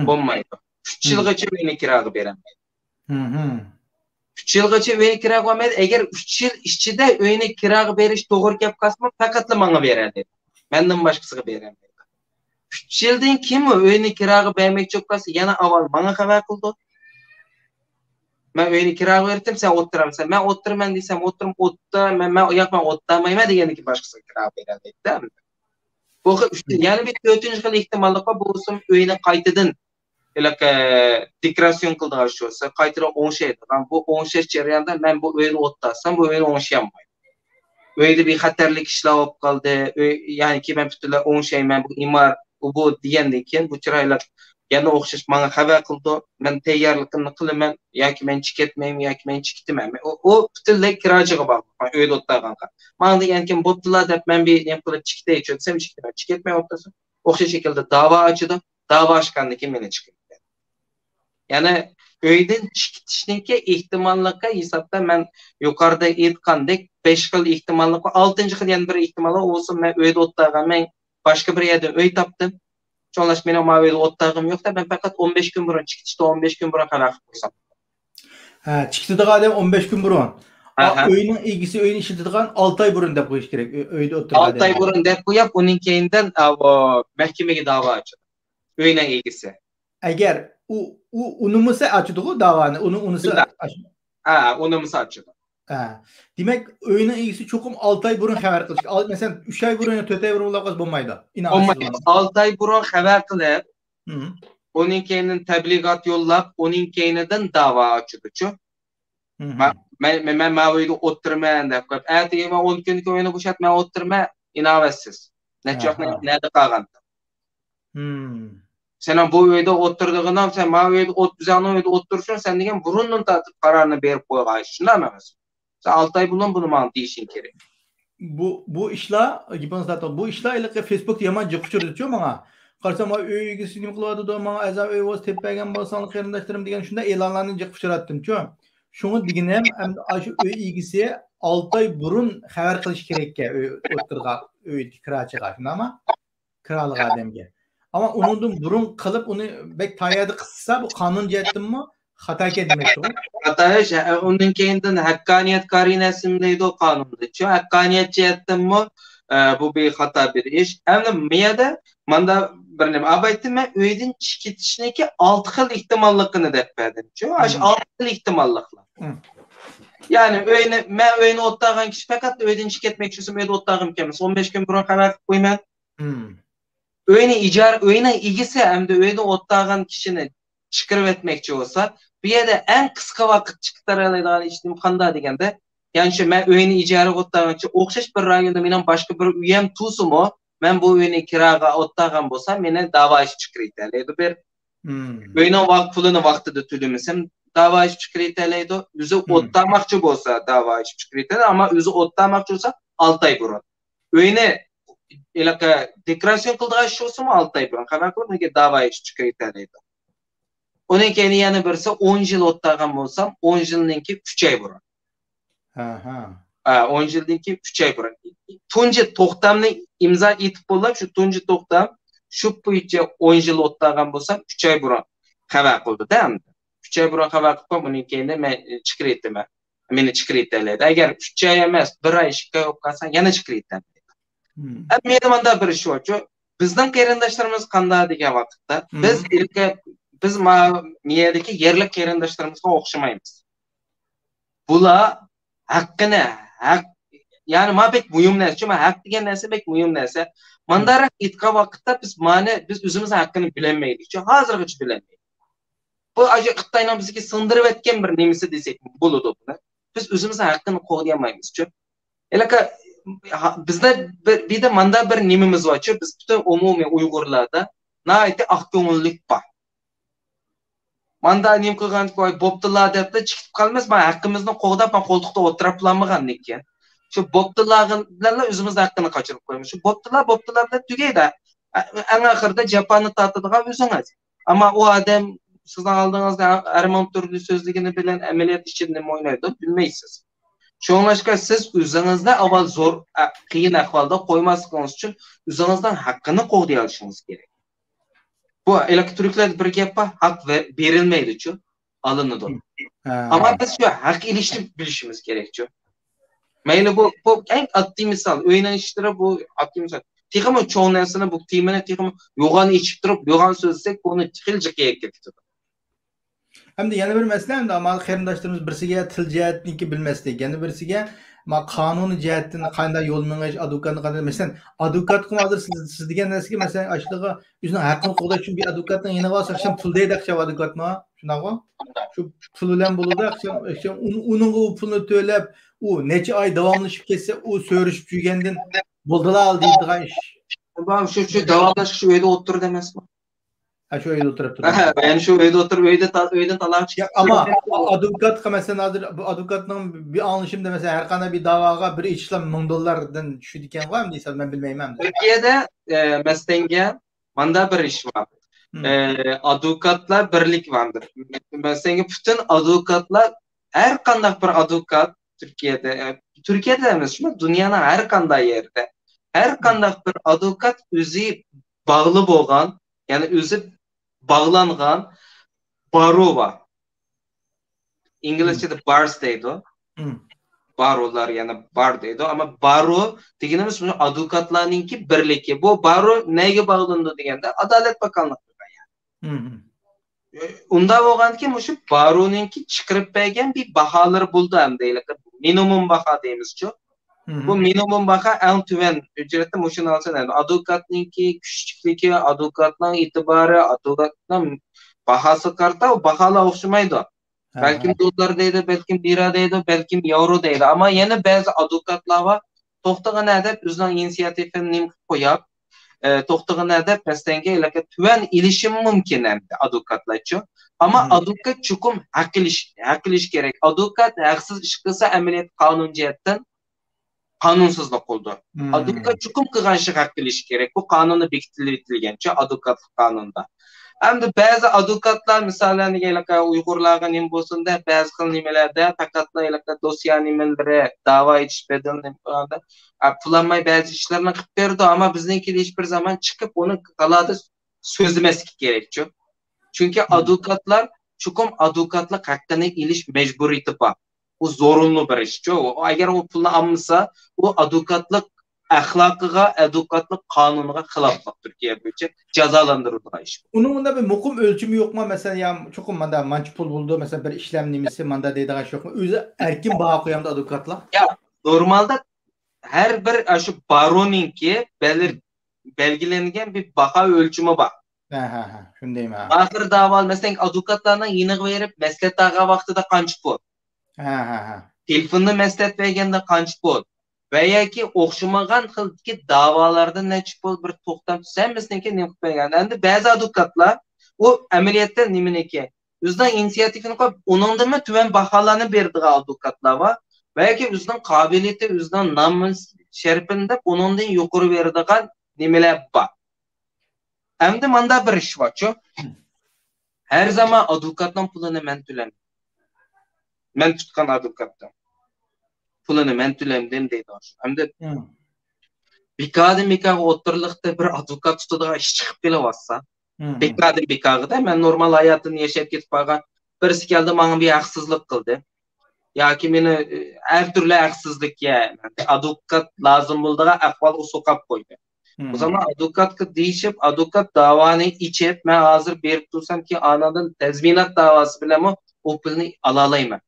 Olmaydı. 3 yılgacha öyne kirağı veremeydi. 3 yılgacha öyne kirağı veremeydi. Eğer 3 yıl içinde öyne kirağı veriş doğru gap kasma fakatla bana vererdi. Menden başkasına veremeydi. 3 yıldan kim öyne kirağı vermek çok kası yana aval bana haber kıldı. Ben öyni kira verdim sen otturamsan. Ben otturman desem otturum otta men yakman ottamayma degeni başkası kira beradi değil mi? Bu yani bir 4-cü xil ihtimallik var. Bu olsun öyne qaytadan dekorasyon kıldı aşıyorsa qaytıra 10 şeydi. Bu 10 şey jarayonda men bu öyni ottasam bu öyni 10 şey yapmayım. Öyde bir xatarlik işler olub kaldı. Yani ki ben bütünle 10 şey men bu imar bu degenden bu çıraylar yani oxşaş bana haber kıldı. Ben teyarlıkını kılımen yoki men çıketmeyim yoki men çıkitmem. O bütünley kiracıga bağlı. Öyde ottağanqa. Bana degenken botdular dep men bir nem kılıp çıktı içsem çıkitmem. Çıketmey ottasın. Oxşaş şekilde dava açdı. Dava açkandaki meni çıkıp. Yani öyden çıkitişninki ihtimallıkka hesapta men yukarıda aytgandek 5 xil ihtimallık var. 6-cı xil yani bir ihtimal olsun men öyde ottağan men başka bir yerden öy tapdım. Çoğunlaş benim maviyeli ottağım yok da ben fakat 15 gün burun çıktı 15 gün burun kadar koysam. Ha, çıktı da kadar 15 gün burun. Öyünün ilgisi öyün işitidiğen 6 ay burun dep koyuş gerek. Öyde otur. 6 ay burun dep koyup onun keyinden mahkemeye dava açtı. Öyüne ilgisi. Eğer unumusa açtı o davanı, unusa açtı. Unumusa açtı. Demek öyünün ilgisi çokum 6 ay burun haber kılış. Mesela 3 ay burun 4 ay burun olmaz bulmaydı. Olmaydı. 6 ay burun haber kılıp onun keyinden tebligat yollap onun keyinden dava açtı. Men maviyede otturmayan dep koyup ertegi men 10 günlük oyunu boşat men otturma inavatsiz. Näde kalganda. Sen bu öyde otturduğundan sen maviyede bizanın öyde otturursun sen degen burundan tartıp kararını berip koygaysın. Şundaymy emas? Sen 6 ay bulan bunu man deyişin gerek. Bu işler gibi zaten bu işler ile Facebook yaman jıqçırdı çok bana. Qarsam öy egisi nim qılады da, maňa azap öy boz teppägen bolsaň qarindaşlarym digen şunda elanlarny jykyp şurattym ço. Şoňa digenem hem aşy öy egisi 6 ay burun habar qilish kerekke öy oturga öy kiraçyga ama kiralyk adamga. Ama onundan burun qılıp onu bek taýýady qıssa bu kanun jetdimmi? Hata kedmekdi o. Hatayış, onun keyinden hakkaniyet karinesi deydi o kanunda. Çünkü hakkaniyet cihettinmi bu bir hata bir iş. Hem miyada manda bir nima abaytım ben öydün ketişineki 6 xil ihtimallıkını dep berdim. Çünkü 6 xil ihtimallıklar. Yani öýüne ottagan kişi fakat öydün ketmek üçin öýde ottagym kemes. 15 gün burun habar koyman. Öýüne igisi hem de öýde ottagan kişini çıkırıp etmekçi olsa bir yerde en kısa vakit çıkarılan işim kanda degende yani şu men öýüni ijara otlamakçı okşaş bir rayonda menen başka bir üyem tusumu men bu öýüni kiraga otlagan bolsam mene dava iş çıkırýardy bir öýüne wagt pulunu wagtida tölemesem dava iş çıkırýardy özü otlamakçı bolsa dava iş çıkırýardy ama özü otlamakçı bolsa 6 ay burun öýüne elaka deklaratsiýon kıldygan iş bolsa 6 ay burun habar kılıp dava iş çıkırýardy. Onun kendi yanı birisi 10 yıl ottagan bolsam 10 yılınki 3 ay burun. 10 yılınki 3 ay burun. Tunji toktamny imza etip bollap şu tunji toktam şu boýunça 10 yıl ottagan bolsam 3 ay burun habar kıldı da. 3 ay burun habar kılıp onun kendi men çıkırýardy. Meni çıkırýardy. Eger 3 ay emas 1 ay 2 ay okkasan yana çıkırýardy. Meňe manda bir iş bolçu. Bizden qarindaşlarymız kanda digen wagtda biz miyadaki yerlik qarindaşlarymyzga okşamayız. Bula yani ma pek mühim näse, çünkü hak digen näse pek mühim näse. Mandara itqa wagtda biz özümüz hakkını bilenmeýdik. Çünkü hazırgyç bilenmeýdik. Bu aje Xitaydan bizki sındırıp etken bir nemisi desek boludy buna. Biz özümüz hakkını goýaýmaýmys. Çünkü elaka bizde bir de manda bir nemimiz var. Çünkü biz bütün umumi Uygurlarda naýety ak köňüllük bar. Manda nim kılgan koy boptular dep de çıkıp kalmaz. Ben hakkımızdan qoğdap ben koltukta oturaplanmagan eken. Şu boptularla özümüz hakkını kaçırıp koymuş. Şu boptular da tügeydi. En ahırda Japan'ı tatlıdığa özüňiz. Ama o adam sizden aldığınızda Erman türlü sözlüğünü bilen ameliyat içinde mi oynaydı bilmeysiz. Şoňlaşka siz özüňizde awal zor kıyın ahvalda koymasınız için özüňizden hakkını qoğday alışınız gerek. Bu elektrikler bir gap hak verilmeydi çünkü alınıdı. Ama biz şu hak ilişki bilişimiz gerekiyor. Meyli bu en addi misal. Öýüne işlere bu addi misal. Tiğimi çoğun nesine bu timine tiğimi yoğan içip durup yoğan sözsek onu tıkılcık gerektir. Hem de yana bir mesele hem de ama qarindaşlarımız birisiga til jihatniki bilmeslik, yana birisiga ma kanuni jihatdan qanday yol meňeş, advokatny qanday mesela advokat kim hazır siz digen näsege mesela aşlygy özüniň hakyny goýdaş üçin bir advokatdan ýene bolsa akşam pul diýdi akşam advokatma şunaqo şu pul bilen bolady akşam onuň pulunu töläp o neçe ay dawamlaşyp kesse o söýüşüp ýürgenden boldylar al diýdigan iş. Ben şu dawamlaşyp şu öýde otur demesmi? Şu öýde oturup dur. Ben şu öýde oturup öýden talap çık. Ama advokat mesela hazır bu advokatның bir anlaşımda mesela her kana bir davaga bir işlem $1000'dan düşüp diken var mı diýsem ben bilmeýmem. Türkiýede mesleğe manda bir iş var. Advokatlar birlik vardır. Mesleğe bütün advokatlar her kandak bir advokat Türkiýede emas, dünýäniň her kandak ýerde her kandak bir advokat özü bagly bolgan, yani özü bağlangan baro var. İngilizce'de bars deydi o. Barolar yani bar deydi o. Ama baro degenimiz advokatlarınki birliki. Bu baro neye bağlandı degende Adalet Bakanlığı yani. Unda bolgan ki şu baronunki çıkırıp bergen bir bahaları buldu hem de minimum baha deyimiz şu. Bu minimum baha en tüven ücretli muşun alsın. Advokatınki küçüklüğü, advokatının itibarı, advokatının bahası karta o bahala okşumaydı. Belki dolar deydi, belki lira deydi, belki euro deydi. Ama yine bazı advokatlar var. Toxtağın edip özünün inisiyatifini koyup, toxtağın edip mesleğe ilaka tüven ilişim mümkün hem de advokatlar için. Ama advokat çukum hak iliş gerek. Advokat haksız iş kılsa ameliyat kanun cihetten kanunsuzluk oldu. Advokat çukum kılgan şey hak biliş gerek. Bu kanunu bekitilgençe advokatlık kanunda. Hem de bazı advokatlar misallarını gelaka Uygurlarga nim bolsun da bazı kıl nimelerde takatla gelaka dosya nimelere dava etiş bedel nimada pulanmay bazı işlerini kıp berdi ama bizninki de hiçbir zaman çıkıp onu taladı sözlemesi gerekiyor. Çünkü advokatlar çukum advokatlık hakkını iliş mecburiyeti var. Bu zorunlu bir iş. Eğer o pulunu almışsa o advokatlık ahlakıga, advokatlık kanununa xilaflık Türkiye boyunca cezalandırıldığı iş. Onun da bir mukum ölçümü yok mu? Mesela ya çokum manda manç pul buldu. Mesela bir işlem nimesi manda deydiğin şey yok mu? Özü erkin bağa koyamdı advokatlar. Ya normalde her bir şu baroninki belgilengen bir baha ölçümü var. Şundayım ha. Ahir daval mesela advokatlarına yenik verip meslet dağa vaxtıda kanç pul. Telefonda meslet vergende kanç pul. Veya ki okşumagan ki davalarda neçip bol bir toxtam sen mislinki ne koygan. Endi bazı advokatlar o ameliyatta nimeneki özden inisiyatifini koyup onunda mı tüven bahalarını berdiği advokatlar var. Veya ki özden kabiliyeti, özden namus şerpinde onundan yukarı verdiği nimeler var. Endi manda bir iş var. Her zaman advokattan pulunu men tülem. Men tutkan advokattan. Pulunu men tülemdim deydi. Hem de bir oturlukta bir advokat tutuduğu iş çıkıp bile varsa bir da ben normal hayatını yaşayıp gitip bakan birisi geldi bana bir haksızlık kıldı. Ya ki beni her türlü haksızlık ya. Advokat lazım bulduğu ahvalı sokak koydu. O zaman advokat değişip advokat davanı içip ben hazır berip tursam ki anadın tezminat davası bile mi o pulunu alalayım.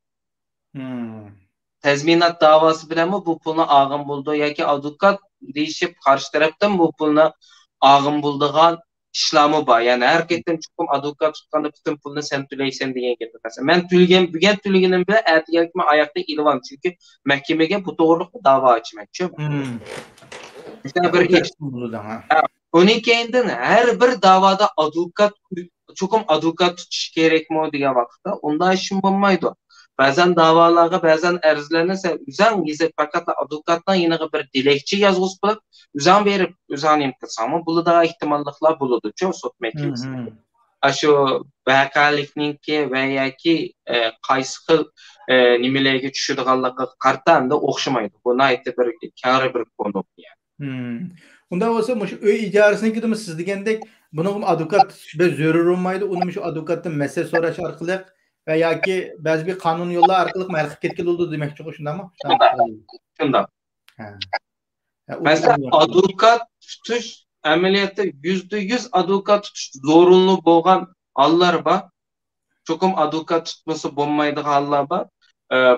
Tezminat davası bile mi bu pulunu ağın buldu ya ki advokat değişip karşı taraftan bu pulunu ağın bulduğun işlamı var. Yani herkesten çıkım advokat tutkanda bütün pulunu sen tüleysen diye getirmezsen. Ben tülgenim bile ertigelikme ayakta ilvan. Çünkü mahkemeye bu doğrulukta dava açmak. İşte bir iş. 12'inden her bir davada advokat tutuş gerek mi diye vakıfta. Onda işim olmaydı. Bazen davalarga, bazen erzlerine üzan gizet fakat advokattan yine bir dilekçi yazgısı bulup üzan verip üzan imkısama bulu da ihtimallıklar buludu. Çok sot mekimisi. Aşı vakalikninki veya ki kaysıkıl nimelerge düşürdüğallıkı kartan da okşamaydı. Buna ait bir kârı bir konu yani. Unda olsa öy icaresine gidiyor siz degендek bunun advokat zörür olmaydı. Onun şu advokattan mesele soraş arkalı veya ki bazı bir kanun yolu arkalık mərkib ketkel oldu demek çok hoşunda mı? Şunda. Mesela advokat tutuş ameliyatta %100 advokat tutuş zorunlu boğan allar var. Çokum advokat tutması bulmaydı allar var.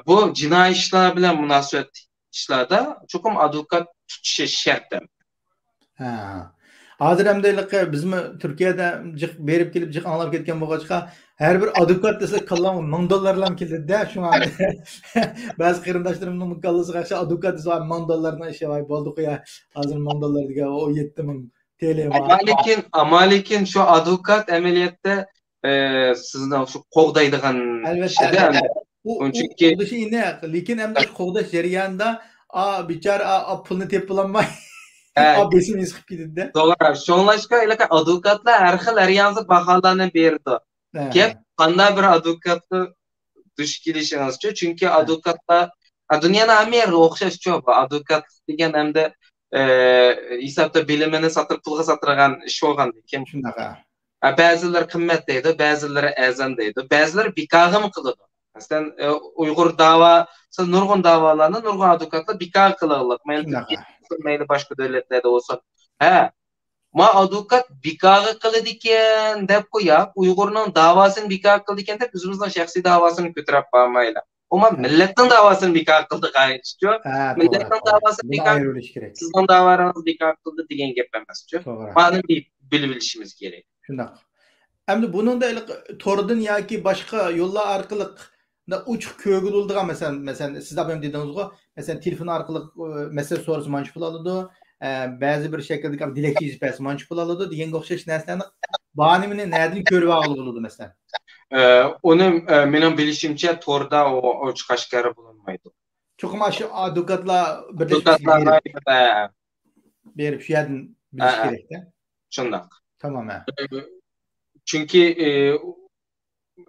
Bu cinayet işler bile münasebet işlerde çokum advokat tutuşu şart demek. Hazır emdelik biz mi Türkiye'de berip gelip anlap ketken boğaçka her bir advokat dese kallam $1000'lam keldi de şu an bazı kırındaşlarımın kallası karşı advokat dese $1000'larına işe vay boldu ya hazır $1000 diye o 7000 TL var. Amalikin şu advokat ameliyatta sizden şu qoğdaydıgan elbette. O çünkü şey ne? Lekin hem de qoğda jarayanda biçar pulunu tepilanmay. Besim esip gidildi. Doğru. Şonlaşka ilaka advokatlar her xil ariyansı bahalarını berdi. Ki qanday bir advokatı duş kelishimiz chu. Çünkü advokatlar dünyada hamma o'xshash chu. Advokat degan hamda hisobda bilimini satib pulga sotirgan ish bo'lgan ekan. Shunaqa. Ba'zilar qimmat deydi, ba'zilari azan deydi, ba'zilar bikag'im qiladi. Masalan, Uyg'ur davası, nurg'un davalarni nurg'un advokatlar bikag qiladi. Mayli başka devletlerde olsa. Ma advokat bikag'ı qiladi ekan deb qo'yap, Uyg'urning davasini bikag qildi ekan deb o'zimizning shaxsiy davasini ko'tarib qo'ymaydi. Ama milletning davasini bikag qildi qaychi. Milletning davasini bikag qildi. Sizning davalarınız bikag qildi degan gap emas-ku. Buni bilishimiz kerak. Shunday. Endi bunun da tordan yoki boshqa yo'llar orqali uçuk kögül olduğa mesela siz abim dediniz o mesela telefon arkalı mesele sorusu manşpul alıdı bazı bir şekilde dilekçe izpesi manşpul alıdı diyen okşaş neslerini bahanimini nereden körüve algıladı mesela onu benim bilişimçe torda o çıkaşkarı bulunmaydı. Çokum aşı adukatla Adukatlarga berip şu yerden biliş gerek de. şundak. Tamam ha. Çünkü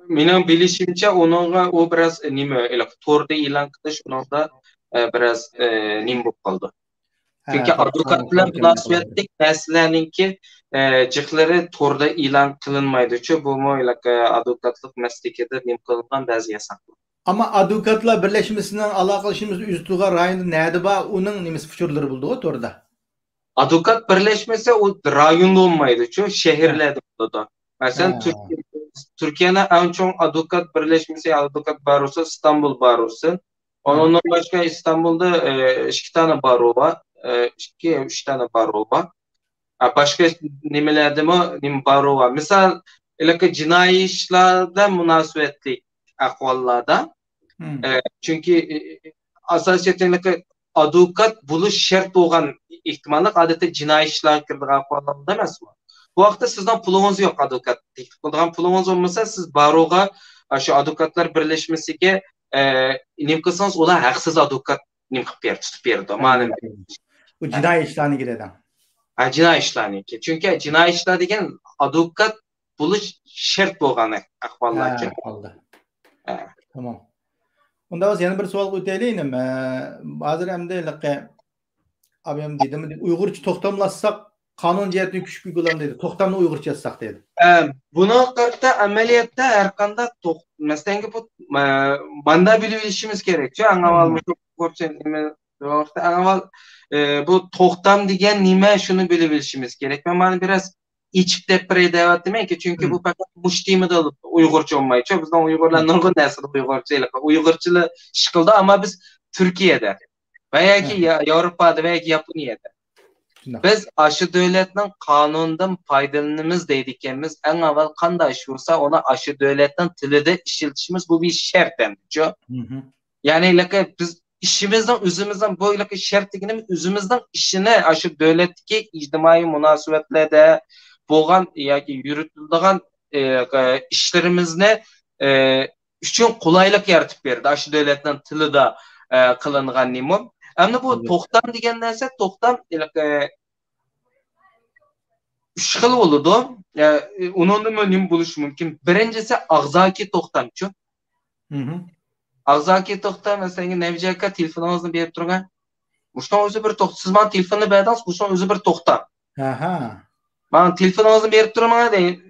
mening bilishimcha onunga o biraz nima torda e'lon qilish uningda biraz nim bo'lib qoldi. Çünkü advokat bilan munosabatlik narsalarninki jihlari torda e'lon qilinmaydi-chu, bu advokatlik maslakida nim qilingan ba'zi yasaqlar. Ama advokatlar birleşmesinden alakalaşımız üstüga rayında nerede ba onun nimesi fuçurları buldu o torda. Advokat birleşmesi o rayonda olmaydı-chu, şehirlerde buldu. Mesela Türkiye'nin en çok advokat birleşmesi, advokat barosu İstanbul barosu. Ondan başka İstanbul'da 2 tane baro var. 2-3 tane baro var. Başka nimelerde mi baro var. Misal cinayi işlerde münasebetli ahvallarda. Çünkü asasiyetinde advokat buluş şart olan ihtimallik adeta cinayi işler kirdiği ahvallarda emas mı? Bu vaqtda sizden pulunuz yok advokat. Pulunuz olmasa siz baroga şu advokatlar birleşmesiga nim qilsangiz ular haqsiz advokat nim qilib tutib berdi. Ma'lum. Bu jinoiy ishlarni giradi. Jinoiy ishlarniki. Chunki jinoiy ishlar degan advokat bo'lish shart bo'lgan ahvollarcha. Tamam. Unda biz yana bir savol o'taylik. Hozir hamda abim dedim Uyg'urcha to'xtamlasak qonun jihatdan kuch uyg'ulam dedi. To'xtamni Uyg'urcha yazsak dedi. Buni qarta amaliyotda har qanday masalan bu manda bilishimiz kerak. Avval bu to'xtam degan nima shuni bilishimiz kerak. Men mana biraz içip depre devatdim ki çünkü bu fakat muştimide Uygurca olmayı. Bizden Uygurlar nurgun nesli Uygurçalı şıkıldı ama biz Türkiye'de veya ki Avrupa'da veya ki Japonya'da. Biz aşı devletinin kanundan faydalanımız deydikimiz en avval kanday iş olsa ona aşı devletinin tilide işletişimiz bu bir şart demiş. Yani biz işimizden üzümüzden böyle şart deganimiz üzümüzden işine aşı devletki ictimai münasebetlerde bo'lgan yoki yuritiladigan ishlarimizni uchun qulaylik yaratib berdi. Aşı davlatning tilida qilingan nima. Endi bu to'xtam degan narsa to'xtam 3 xil bo'ladi. Undan nima bo'lishi mumkin? Birinchisi og'zaki to'xtamchi. Og'zaki to'xtam masalan navjaka telefoningizni berib turgan. Bushdan o'zi bir to'xtam. Siz men telefonni berdingiz, bushdan o'zi bir to'xtam. Ben telefonunuzu verip durmaya değil.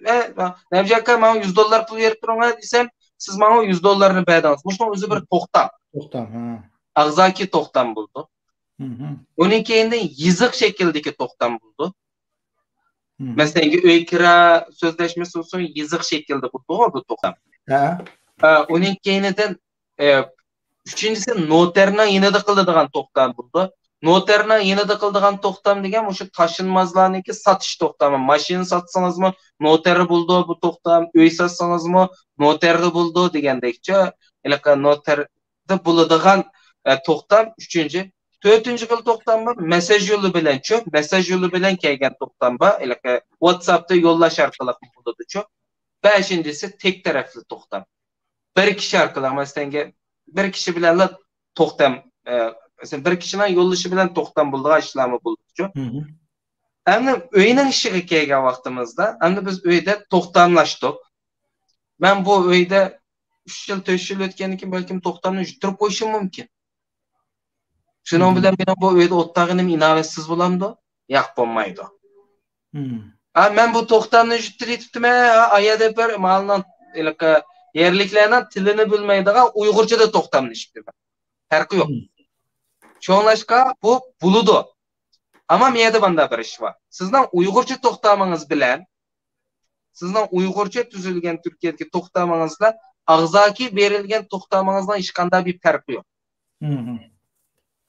Nevcaka bana $100 pul verip durmaya desem siz bana $100'ını bedeniz. Bu özü bir toxtam. Toxtam. Ağzaki toxtam buldu. Onun keyinde yazık şekildeki toxtam buldu. Mesela öy kira sözleşmesi olsun yazık şekilde buldu bu toxtam. Onun keyinde üçüncüsü noterine yine de kıldırgan toxtam buldu. Noterine yine de kıldırgan toxtam degen şu taşınmazlarınki satış toxtamı. Maşini satsanız mı noteri buldu bu toxtam. Öy satsanız mı noteri buldu degendekçe. Noterde bulunduğun toxtam üçüncü. Dördüncü kıl toxtam var. Mesaj yolu bilen çok. Mesaj yolu bilen kelgen toxtam var. WhatsApp'ta yollaş arkalık bulundu çok. Beşincisi tek taraflı toxtam. Bir kişi arkalık mesela bir kişi bilen toxtam mesela bir kişinin yollaşı bilen toxtam bulduğu işlemi buldu. Hem öyünün işi kelgen vaktimizde hem biz öyde toxtamlaştık. Ben bu öyde 3 yıl 4 yıl ötken ki belki toxtamını juturup koyuşum mümkün. Şunun bilen benim bu öyde ottağınım inavetsiz bulamdı. Yak bulmaydı. Ben bu toxtamını juturup ayada bir malından yerliklerden tilini bilmeydiğen Uygurca da toxtamını işittim. Farkı yok. Çoğunlaşka bu buludu. Ama miyede banda bir iş var. Sizden Uygurca toxtamınız bilen, sizden Uygurca tüzülgen Türkiye'deki toxtamınızla ağzaki verilgen toxtamınızdan hiç kanda bir farkı yok.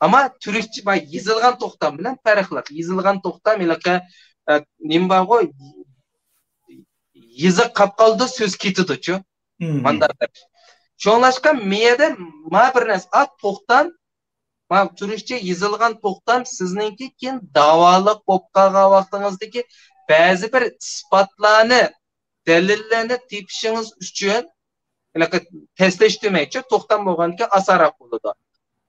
Ama Türkçe yazılgan toxtam bilen farklı. Yazılgan toxtam ilaka nimba go yazı kapkaldı söz kitidi çu. Banda bir. Çoğunlaşka miyede ma bir nes at toxtam Türkçe yazılgan toxtam sizninki ken davalık bolup kalgan vaqtınızdaki bazı bir ispatlarını, delillerini tepişiniz üçün testleştirmekçe toxtam bolgandan asaraq boludu.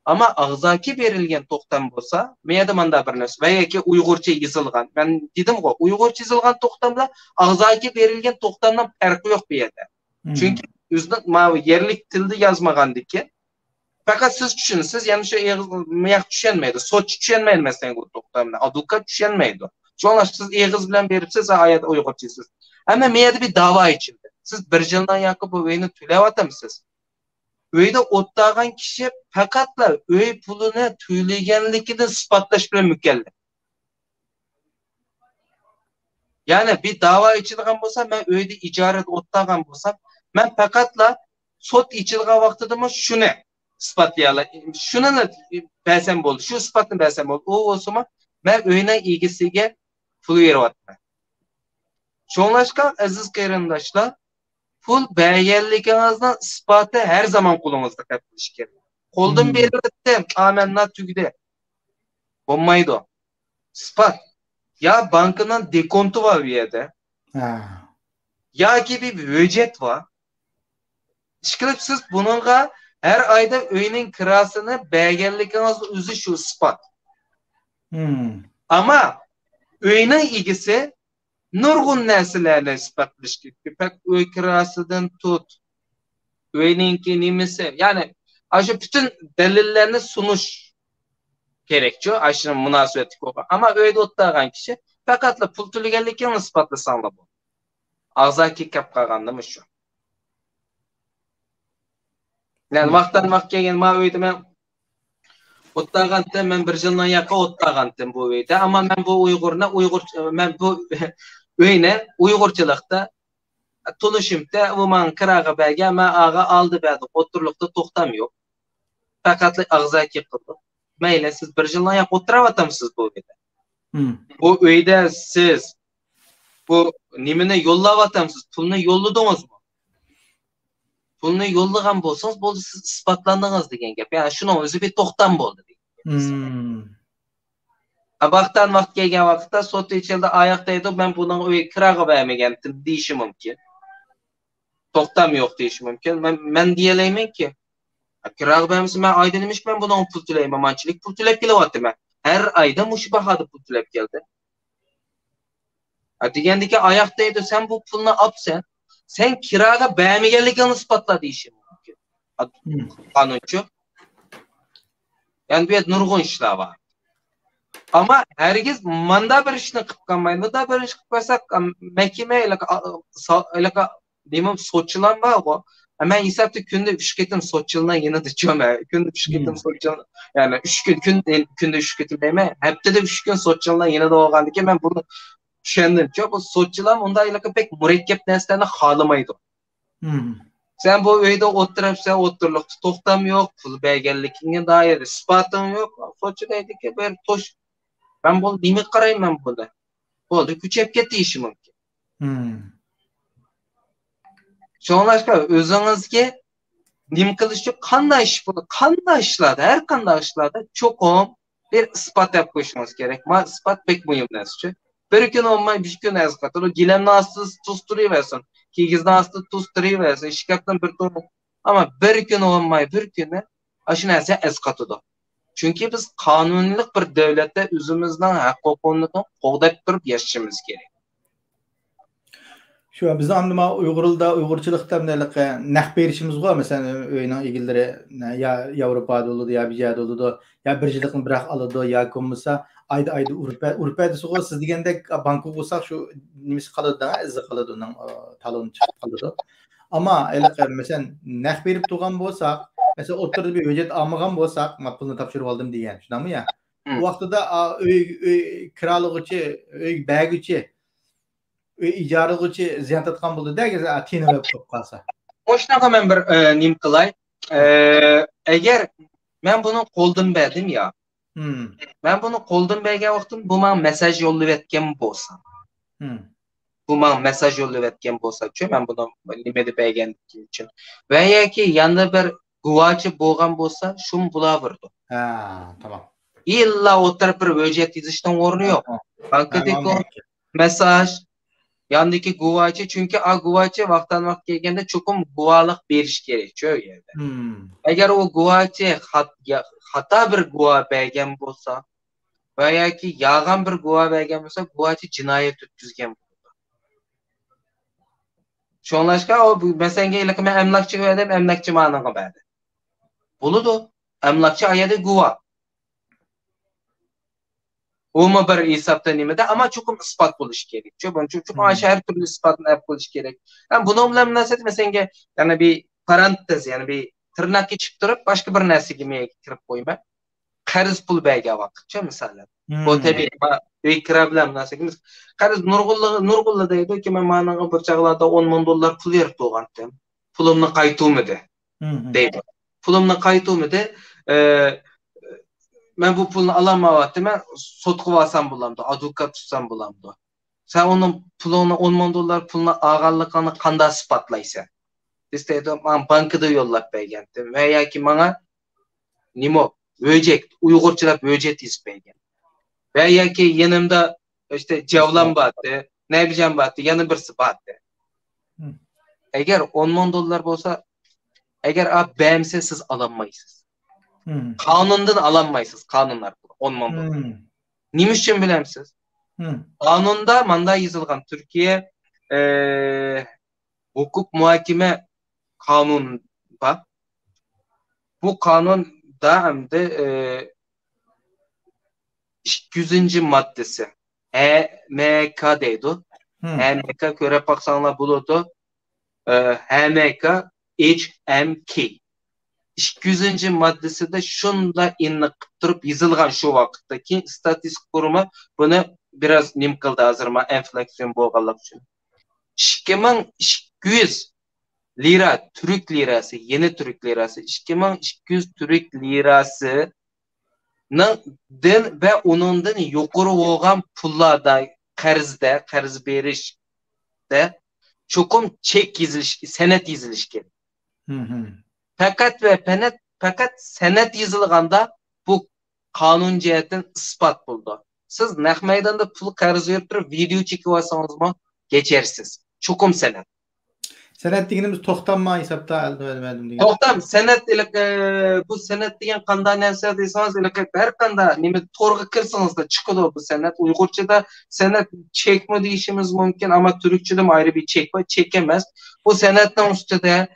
Ama ağzaki verilgen to'xtam bo'lsa, menda manda bir narsa va yoki Uyg'urcha yozilgan. Men dedim-ku, Uyg'urcha yozilgan to'xtamlar ağzaki verilgen to'xtamdan farqi yo'q bu yerda. Chunki o'zidan mana yerlik tilda yozmagandiki, faqat siz tushunsiz, ya'ni shu miyaq tushunmaydi, so'ch tushunmaydi masalan bu to'xtamni, advokat tushunmaydi. Şunlar siz eğiz bilen beripsiz ayet Uyg'urchasiz. Ama meyada bir dava içildi. Siz bir yıldan yakın bu öýüni töleýätmisiz? Öýde ottagan kişi fakatla öý pulunu tölegenlikini ispatlaş bilen mükellef. Yani bir dava içilgen bolsa, men öýde ijaret ottagan bolsam, men fakatla sot içilgen wagtydymı şunu ispatlaýalar. Şunu bäsem boldy, şu ispatny bäsem boldy. O bolsama men öýüne ilgisige pul berýärdim. Şoňlaşka aziz qarindaşlar, pul bäýerligiňizden ispaty her zaman kulunuzda käpiliş gerek. Koldan berildim, amenna tügde. Bolmaýdy. Ispat. Ya bankadan dekontu var bir yerde. Ya gibi bir ücret var. İşkilip siz bununla her ayda öýüniň kirasını bäýerligiňiz özü şu ispat. Ama öýüniň igisi nurgun näsilerle ispatlaş gitti. Pek öý kirasydan tut. Öýüniňki nimesi. Yani aşu bütün delillerini sunuş gerekçi. Aşırı münasebetli olan. Ama öýde ottagan kişi fakatla pul tölegenlikini ispatlasanla bu. Ağzaki kep kalgandymy şu. Yani wagtdan wagt gelgen ma öýde men ottagandım, men bir ýyldan ýaka ottagandım bu öýde. Ama men bu Uýgurna men bu öýne Uýgurçylykda tunuşymda bu man kiraga bäge men aga aldy bädi. Oturlukda toxtam ýok. Fakatly ağzaki kıldı. Meyle siz bir ýyldan ýaka oturawatamsyz bu öýde. Bu öýde siz bu nimeni yollawatamsyz? Pulny yolladyňyzmy? Pulny yollagan bolsaňyz, boldy siz ispatlandyňyz degen gep. Yani şunun özü bir toxtam boldy degen. Wagtdan wagt gelgen wagtda sot içildi ayakdaýdy, men bunyň öý kiraga bämegendim diýişim mümkin. Toxtam ýok diýişim mümkin. Men diýeleýmin ki, kiraga bämesi men aýda nimiş men bunyň pul töleýän mançylyk pul төлep gelýärdim men. Her ayda muş bahada pul төлep geldi. Digendiki ayakdaýdy, sen bu pulny apsen, sen kiraga bämegenligini ispatla diýişim mümkin. Kanunçu. Yani bir nurgun işler var. Ama herkes manda bir işini kıpkanmayın. Manda bir iş kıpkasak mekime elaka demem soçulan var bu. Ama hesapta günde 3 ketim soçuluna yine diçiyorum. Günde 3 ketim soçuluna yani 3 gün günde 3 ketim deme. Hepte de 3 gün soçuluna yine doğandaki ben bunu düşündüm. Çok o soçulan onda elaka pek mürekkep neslerini halamaydı. Sen bu öýde oturup sen oturlukta toxtam yok, pul belgelikine dair ispatın yok. Soçulaydı ki bir toş. Ben bunu nime qarayım ben bunu. Boldy küçep ketdi işi mümkin. Şoňlaşka özüňizge nim kılıççı kanday iş bunu, kanday işlerde, her kanday işlerde çokum bir ispat yap koşmanız gerek. Ma ispat pek mühim näçe. Bir gün olmay, bir gün az katır. O gilemni astsız tuzduryversin. Kigizni astı tuzduryversin. Şikapdan bir ton. Ama bir gün olmay, bir güne aşı näse az katıdı. Çünkü biz kanunilik bir devlette özümüzden hukukunu qogdap durup yaşamamız gerek. Şu biz andıma Uygurçylykda näh berişimiz go, mesela öýüniň ilgili ya Ýewropada boldy, ya bir ýerde boldy, ya bir ýyllykyny birak alady, ya bolmasa ayda Urpada sugo siz digende banka bolsak şu nimesi kalady da, izi kalady onuň talony çykyp kalady. Ama elek mesela näh berip turgan bolsak, mesela oturdu bir öjet almagan bolsak, pulny tapşyryp aldym diýen. Şundamy ya. Bu wagtda öý kiralygyçy, öý bägiçi, öý ijaragyçy ziyan tatgan boldy da, tenebe top kalsa. Oşnaga men bir nim kılay. Eger men bunu koldan berdim ya. Ben bunu koldan bergen wagtym bu maň mesaj ýollayıp etken bolsa. Bu maň mesaj ýollayıp etken bolsa, men bunu nimede bergendikim üçin. We ýa-ki ýanda bir guwaçy bolgan bolsa, şum bulawyrdy. Tamam. İlla oturup bir öjet ýazışdan orny ýok. Bankadaki mesaj Yandaki guvachi, çünkü a guvachi vaqtdan vaqt kelganda cho'qim guvohlik berish kerak shu yerda. Agar u guvachi xato bir guvoh bergan bo'lsa va yoki yolg'on bir guvoh bergan bo'lsa, guvachi jinoyat o'tkazgan bo'ladi. Shunlashqa o masalan ilk men emlakchi dedim, emlakchi ma'noga berdi. Bo'ladi. Emlakchi ayada guvoh. Uma bir hesapta nimada, ama cho'qim isbot bo'lishi kerak. Buning uchun har turli isbotni olib qo'yish kerak. Yani buni bilan munosabat masalan, yani bir parantez, yani bir tırnak ichib turib, boshqa bir narsaga men kirib qo'yma. Qarz pul bergan vaqtcha misallar. Bu tabiiy fikra bilan munosabatimiz. Qarz Nurg'ulli deydi ki, men managa bir chaqlarda 10 ming dollar pul berib qo'ygandim. Pulimni qaytuvmidi? deydi. Pulimni qaytuvmidi? Ben bu pulunu alamavatdım, ben sotqı alsam bulamdı, advokat tutsam bulamdı. Sen onun pulunu, 10 bin dolar pulunu ağırlıklarını kanda ispatlaysan. İstedim, ben bankada yollap bergendim. Veya ki bana nimo, böcek, Uygurçalap böcek ispergen. Veya ki yanımda işte cevlan battı, ne bileceğim battı, yanı birisi battı. Eğer 10 bin dolar olsa, eğer abi beğense siz alamayısınız. Kanundan alanmaysınız, kanunlar 10 bin dolar. Neymiş için bilemsiz? Kanunda manda yazılgan Türkiye hukuk muhakeme kanun var. Bu kanunda hem de 200. maddesi HMK deydi. HMK göre baksanlar buludu. HMK HMK 200. maddesi de şunda inlik durup yazılgan şu vakitteki statistik kurumu bunu biraz nim kıldı hazırma enflasyon boğalık için. 2200 lira Türk lirası, yeni Türk lirası, 2200 Türk lirası ve onundan yukarı olan pullarda qarz berişde çokum çek yazılış, senet yazılış gerek. Fakat senet yazılganda bu kanun cihetten ispat buldu. Siz naq maydanda pul qarz verip turib video çekip alsanız mı geçersiz. Çokum senet. Senet deganimiz to'xtamma hisobda aldım degan. To'xtam senet bu senet degan qanday narsa desangiz, har qanday nima to'g'ri kirsangiz da chiqadi bu senet. Uyg'urchada senet chekmi deyishimiz mumkin, ama Türkçede ayrı bir çek var, çek emas. Bu senetning ustida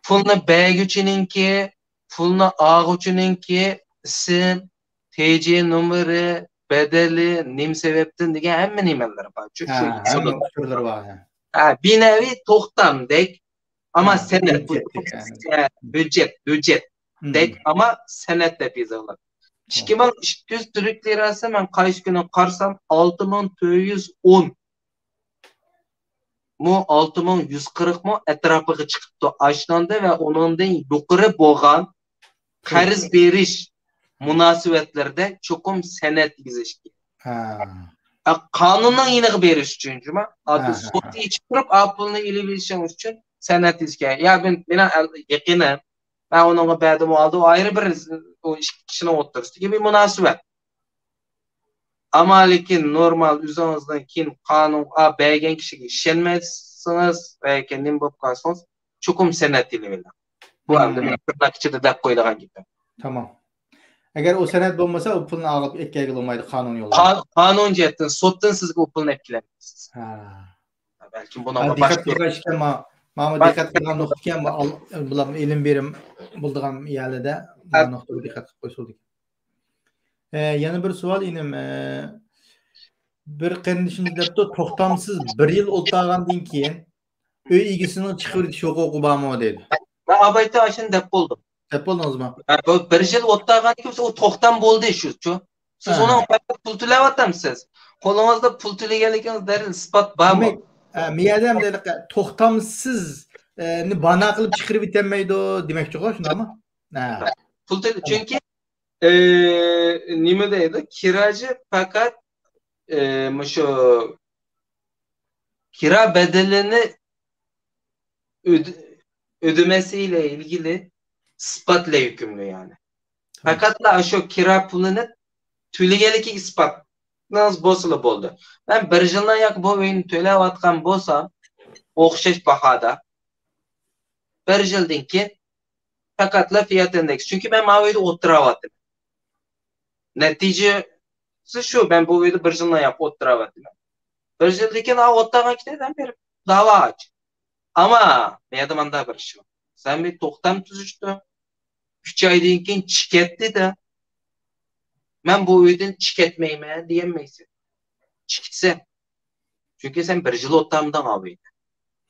pulni berguchininki, pulni olguchininki ism, TC numeri, bedeli, nim sebepten degan hamma nimalar bor. Shu var. Bir nevi to'xtamdek, ama senet budjet dek, ama senet deb yoziladi. 2200 Türk lirası men qaysi kuni qarsam 6410 mu 6140 mu etrafiga chiqibdi ashlandi ve onundan yuqori bo'lgan qarz berish munosabatlarda cho'qim senet yozish kerak. Kanundan yeniği berish uchun juma sotni ichib turib pulni ilib olishimiz uchun senet yozish kerak. Ya men yaqinan ben onunla berdim oldu, ayrı bir o kişinin oturduğu bir munosabat. Ama lekin normal üzerinizden keyin kanun bergen kişiga ishonmasangiz va kendim bo'lib qolsangiz cho'qim senet ile bilan. Bu hamda tırnak ichida deb qo'yilgan gap. Tamam. Agar o senet bo'lmasa, o pulni olib ekkaga olmaydi qonun yo'li. Qonun jihatdan sotdan sizga o pulni ekkilamaysiz. Balkim buni boshqa Mama dikkat qilgan nuqtaga bular ilm berim bo'ldigan yalida bu nuqtaga dikkat qilib qo'ysak. Yana bir savol inim. Bir qendishimiz debdi to'xtamsiz 1 yil o'tgandan keyin uy egisini chiqib ketish huquqi bormi dedi. Ben abayta ashun deb bo'ldim. Deb bo'ldingizmi? Bu 1 yil o'tgandan keyin o to'xtam bo'ldi shu. Siz uni pul to'layapsizsiz. Qo'lingizda pul to'laganligingiz dalil isbot bormi? Miyadam dedi to'xtamsiz ni bana qilib chiqarib bitilmaydi demoqchi-ku, shundaymi? Pul çünkü nima deydi? Kiracı fakat şu kira bedelini ödemesiyle ilgili ispatla yükümlü yani. Fakat da şu kira pulunu tülegelik ispat Nasıl bosulu boldu. Ben bir yıldan yak bu oyunu tölevatkan bolsam, okşaş bahada. Bir yıldan ki fakatla fiyat endeks. Çünkü ben mavi oturavadım. Neticesi şu, ben bu oyunu bir yıldan yak oturavadım. Bir yıldan ki ottagan kiteden bir dava aç. Ama meyadımanda bir şey. Sen bir toktam tüzüştü. 3 aydan keyin çiketdi de ben bu oyundan çiketmeyme diyemeysin. Çikitse. Çünkü sen bir yıl ottamdan abi.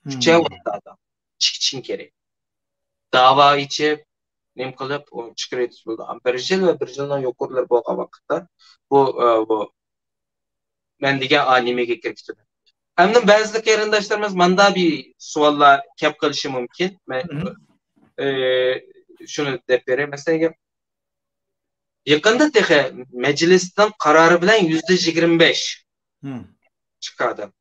3 ay ottada. Çikçin gerek. Dava içip nem kılıp o çıkırıyız buldu. Bir yıl ve bir yıldan yokurlar bu vakitte. Bu ben dige anime gekirip istedim. Hem de bazı kerindaşlarımız manda bir sualla kep kılışı mümkün. Şunu dep bereyim. Mesela yakında tehe meclisten kararı bilen %25 çıkardı.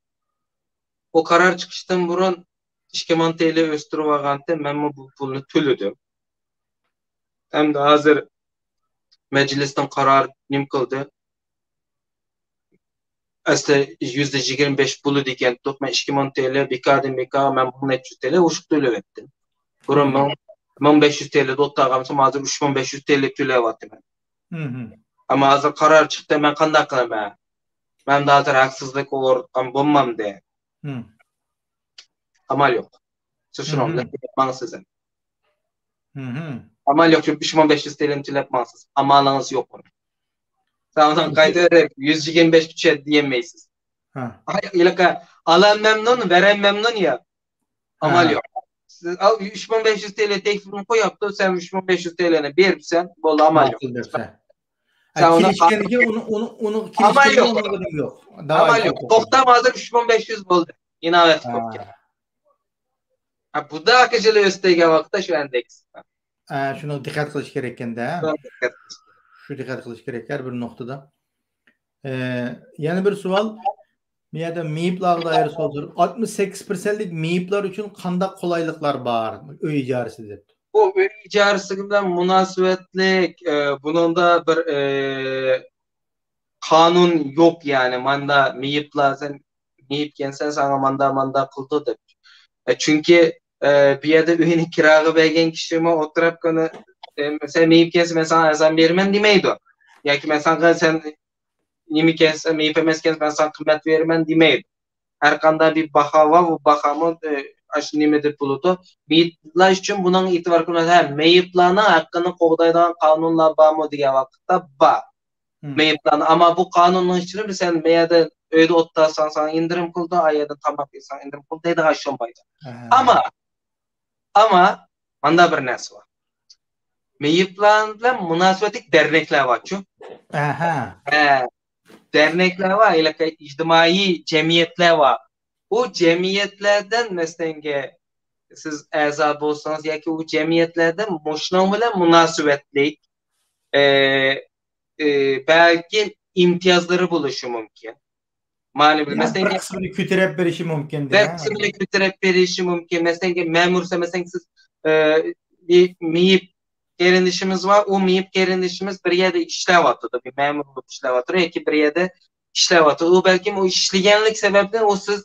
O karar çıkıştan burun 2000 TL östürüp alganda men bu pulunu tölüdüm. Hem de hazır meclisten karar nim kıldı. Aslında %25 pulu diken tutup men 2000 TL bika men bunu 300 TL uşuk tölüp ettim. Burun ben 1500 TL dottağamsam hazır 3500 TL tölüp attım. Ama hazır karar çıktı men kanda kılamam. Ben de hazır haksızlık ortam bulmam de. Amal yok. Şunu bile yapmanız sizin. Amal yok çünkü 3500 TL'nin tül yapmanız. Amalınız yok onun. Tamam kaydı 125 bütçe diyemeyiz. İlaka alan memnun, veren memnun ya. Amal yok. Siz al 3500 TL teklifini koy yaptı, sen 3500 TL'ni verirsen bol amal yok. Sen onu amal yok. Amal yok. Toktam hazır 3500 oldu. İnavet yok. Bu da akıcılığı üstege vakta şu endeks. Şuna dikkat kılış gereken de. Şu dikkat kılış gereken bir noktada. Yani bir sual. Miyada meyiplarla ayrı soruyor. 68%'lik meyiplar için kandak kolaylıklar var. Öy icaresi dedi. Bu öy icaresi bilen münasebetlik bunun da bir kanun yok yani. Manda meyiplar sen meyip gensen sana manda kıldı da. Çünkü bir yerde öyini kirağı bergen kişime oturup konu mesela meyip gensen ben sana azam vermem demeydi. Ya ki ben sana sen meyip gensen meyip emezken ben sana kıymet vermem demeydi. Her kanda bir baha var, bu bahamı aşı nimedir buludu. Meyiplar için bunun itibar kılması meyiplarına hakkını koğdaydan kanunla bağımı diye vakitte var. Meyiplarına ama bu kanunun içinde sen meyada öyle ottasan sana indirim kıldı, ayada tamam insan indirim kıldı dedi aşılmaydı. Ama manda bir nesi var. Meyiplarla münasebetlik dernekler var çünkü. Dernekler var, ile ictimai cemiyetler var. Bu cemiyetlerden mesela siz azab olsanız ya ki o cemiyetlerden moşnamıyla münasebetlik belki imtiyazları buluşu mümkün. Manevi mesela bir kısmını kütürep verişi mümkün. Bir kısmını kütürep verişi mümkün. Mesela memursa mesela siz bir miyip gerinişimiz var. O miyip gerinişimiz bir yerde işlevatıdır. Bir memurluk işlevatıdır. Ya ki bir yerde işlevatıdır. O belki o işleyenlik sebebinden o siz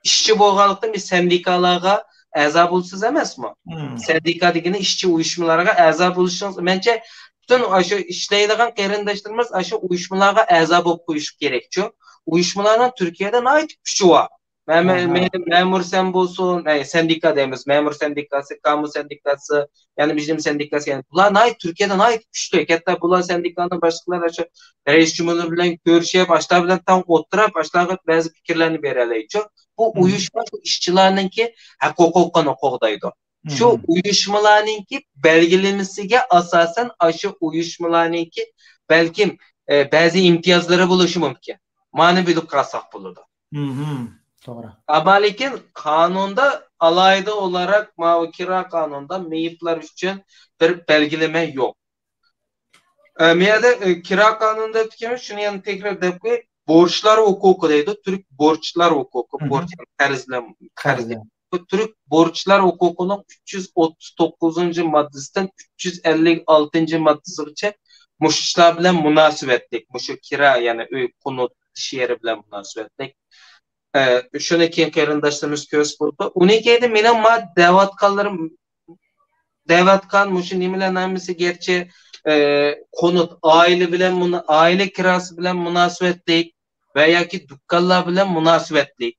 işçi boğalıktan bir sendikalara azab olsuz emas mı? Sendika degeni işçi uyuşmalarına azab oluşunuz. Bence bütün aşı işleydiğin kerindaşlarımız aşı uyuşmalarına azab olup koyuşup gerekçi. Uyuşmalarının Türkiye'de ait gücü var. Memur sen bulsun, sendika demiz, memur sendikası, kamu sendikası, yani bizim sendikası, yani bunlar ait Türkiye'den ait güçlü. Hatta bunlar sendikanın başlıkları aşı reis cumhurbaşkanı bilen görüşüp başlar bilen tam oturup başlar bazı fikirlerini belirleyici. Bu uyuşma işçilerinki hukukunu koğdaydı. Şu uyuşmalarınki belgelemesiga asasen aşı uyuşmalarınki belki bazı imtiyazlara buluşu mümkün. Manevilik kasak bulurdu. Doğru. Ama lakin kanunda alayda olarak kira kanunda meyipler için bir belgeleme yok. Meyada kira kanununda tükemiş şunu yani tekrar deyip borçlar hukuku deydi. Türk borçlar hukuku. Borç karzle. Türk borçlar hukukunun 339. maddesinden 356. maddesi için mush ishlar bilan munosabatlik, mushu kira, ya'ni uy qunut ish yeri bilan munosabatlik. Shuni keyin qarindoshlarimiz ko'rsatib bo'ldi. Uni keyin mening ma davatkan mushu nimalar namisi gerçi konut aile bilen aile kirası bilen münasebetlik veya ki dükkanlar bilen münasebetlik.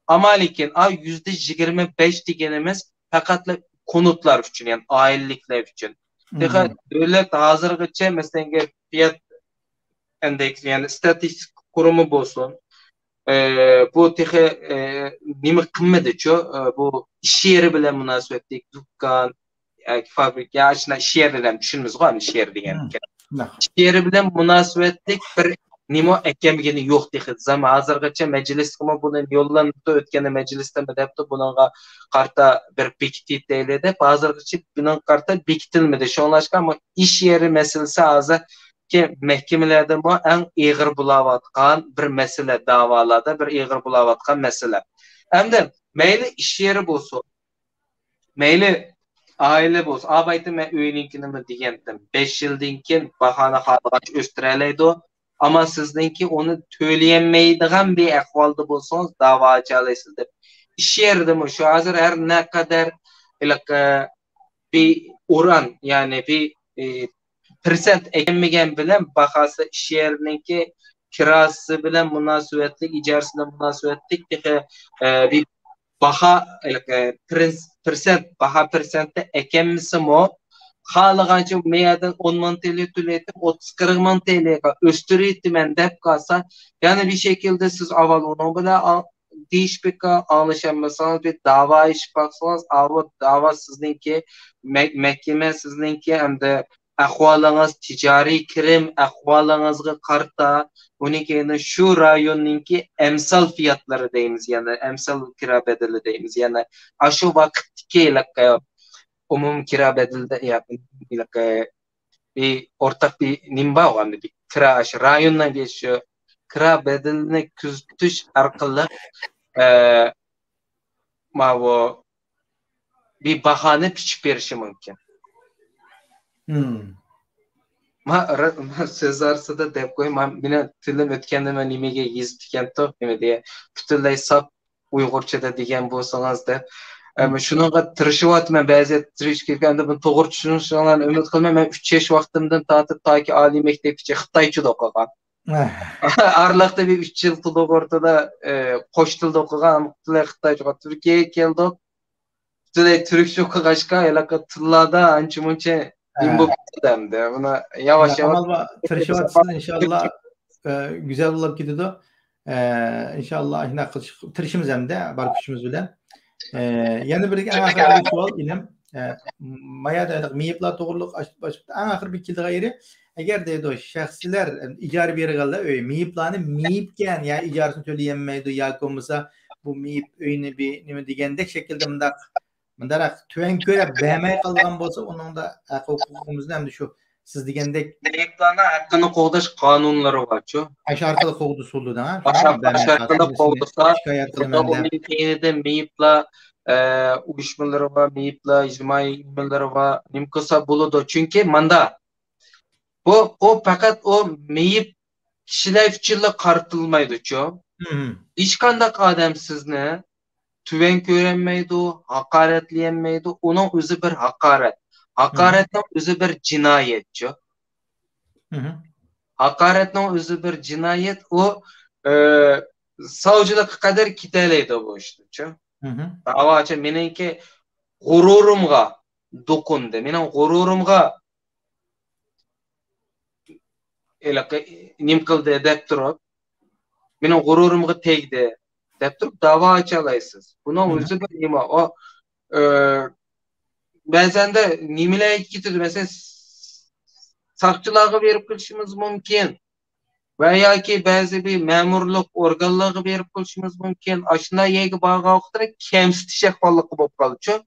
Ama lekin %25 degenimiz fakat konutlar için, yani ailelikler için. Devlet hazırgıça mesela fiyat endeksi, yani statistik kurumu bolsun. Bu tehe nime kımmeti ço, bu iş yeri bilen münasebetlik, dükkan, fabrika, aslında iş yerinden düşünmüyoruz galiba, iş yeri diyen. İş yeri bilen münasebetlik bir nimo ekemgeni yok diye. Zaman hazırgacha meclis kuma bunun yollanıp ötkeni mecliste mi depti, bununla karta bir bekiti deyledi. Hazırgacha bunun karta bekitilmedi. Şonlaşka ama iş yeri meselesi hazır ki mehkemelerde bu en ağır bulavatkan bir mesele, davalarda bir ağır bulavatkan mesele. Hem de meyli iş yeri bolsun, meyli aile bolsun. Abaytı men öyninkini mi diyendim. 5 yıldınkin bahana halgaç östüreleydi o. Ama sizdinki onu söyleyemeydiğen bir ahvalda bolsanız dava açalıysınız dep. İş yerinde mi şu hazır her ne kadar bir oran, yani bir % ekemegen bilen bahası iş yerininki kirası bilen münasebetlik, icaresinde münasebetlik bir baha baha %'de ekemmisi mo xalığanca meyadan 10 man TL tületip 30-40 man TL'ye östürüytmen dep kalsa, yani bir şekilde siz aval onun bile değişik anlaşamazsanız bir dava iş baksanız dava sizinki mahkeme sizinki hem de ahvalınız ticari kirim ahvalınızga karta bunun keyin şu rayonninki emsal fiyatları deyimiz, yani emsal kira bedeli deyimiz, yani aşu vakitki umum kira bedelde bir ortak bir nimba var, bir kira rayondan geçiyor. Kira bedelini küzütüş arkalı bir bahane piç verişi mümkün. Söz arası da dep koyayım. Beni tilim ötkendeme nimege yizdiken to diye bütünley sap Uygurçada diyen bolsanız da şununla tırışıvatman bazı tırış kirkende bunu toğır düşünüşünden ümit kılmam. Ben 3 yaş vaktimden tatip ta ki Ali mektepçe Xitayçı da okugan. Arlıqda bir 3 yıl tıldık ortada koş tılda okugan. Xitayçı Türkiye'ye geldik. Türkçe okugaşka elaka tıllada ançı munçe imbo demdi. Buna yavaş yavaş tırışıvatsın inşallah güzel olup gidiyordu. İnşallah yine tırışımız hem de barkışımız bilen. Yani bir ahir bir sual ilim. Maya da miyipla doğruluk ahir bir kilde gayri. Eğer de o şahsiler icari bir yere kaldı öyle miyiplanı miyipken ya icaresini söyleyemeydi ya komsa bu miyip öyünü bir ne diyendek şekilde mındarak tüven göre beğenmeye kalgan bolsa onun da hukukumuzda hem de şu siz diyendek miyiplarına hakkını koğdaş kanunları var şu. Aşağı arkalı kovdu suldu da. Aşağı arkalı kovduysa onun de miyipla uyuşmaları var, miyipla ictimai uyuşmaları var. Nimkısa buludu. Çünkü manda o fakat o meyip kişiler fikirle kartılmaydı şu. Hiç kandak adam sizne tüven görenmeydi, hakaretleyemeydi. Onun özü bir hakaret. Hakaretin özü bir cinayet şu. Hakaretin özü bir cinayet. O savcılık kadar kiteleydi bu işte şu. Dava açı menenki gururumga dokundu. Menen gururumga nim kıldı dep turup menen gururumga tegdi dep turup dava açalaysız. Bunun özü bir nima o bazen de nimeler getirdi. Mesela sakçılarga verip kılışımız mümkün. Veya ki bazı bir memurluk organlarına verip kılışımız mümkün. Aşına yegi bağa okutura kemsitiş ahvallıkı bop kalıçı.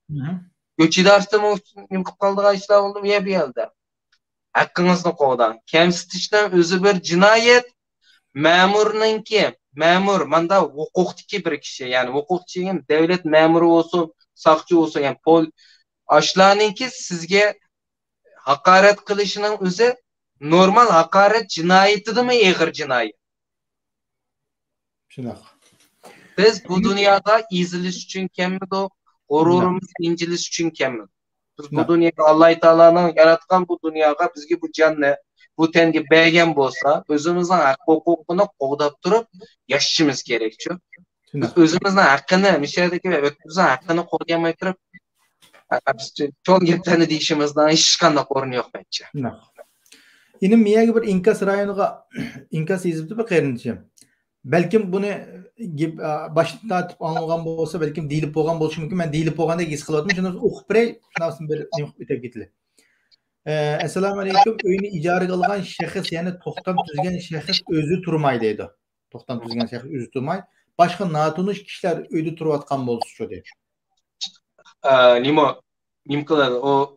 Göçidarsın nimkip kaldığı işler oldu ya bir yerde. Hakkınızda kovdan. Kemsitişten özü bir cinayet. Memurunki, memur, manda hukuktaki bir kişi. Yani hukukçinin devlet memuru olsun, sakçı olsun. Yani aşılarınki sizge hakaret kılışının özü normal hakaret cinayeti mi ağır cinayet? Şunak. Biz bu dünyada iziliş için kemmidik, gururumuz inciliş için kemmidik. Biz bu dünyada Allah-u Teala'nın yaratkan bu dünyada bizge bu canne, bu tengi beğen bolsa, özümüzün hak hukukunu qoğdap durup yaşayışımız gerekçi. Biz özümüzün hakkını, mişerdeki ve ötümüzün hakkını qoğdayamay durup, çoğun geplerini deyişimizden hiç kanda korun yok bence. Yine miyagi bir İnkas rayonuga İnkas izibdi bir qeyrinçim. Belkim bunu başta atıp anılgan bolsa, belkim deyilip boğan bolşu mümkün. Ben deyilip boğanda his kılavatım. Şunu uqып birey, şunasın bir ötep gitili. Assalamu alaikum. Öyünü icarı kılgan şahıs, yani toxtam tüzgen şahıs özü turmay deydi. Toxtam tüzgen şahıs özü turmay. Başka natunuş kişiler öyde turvatkan bolsu deydi. Nim kıladi, o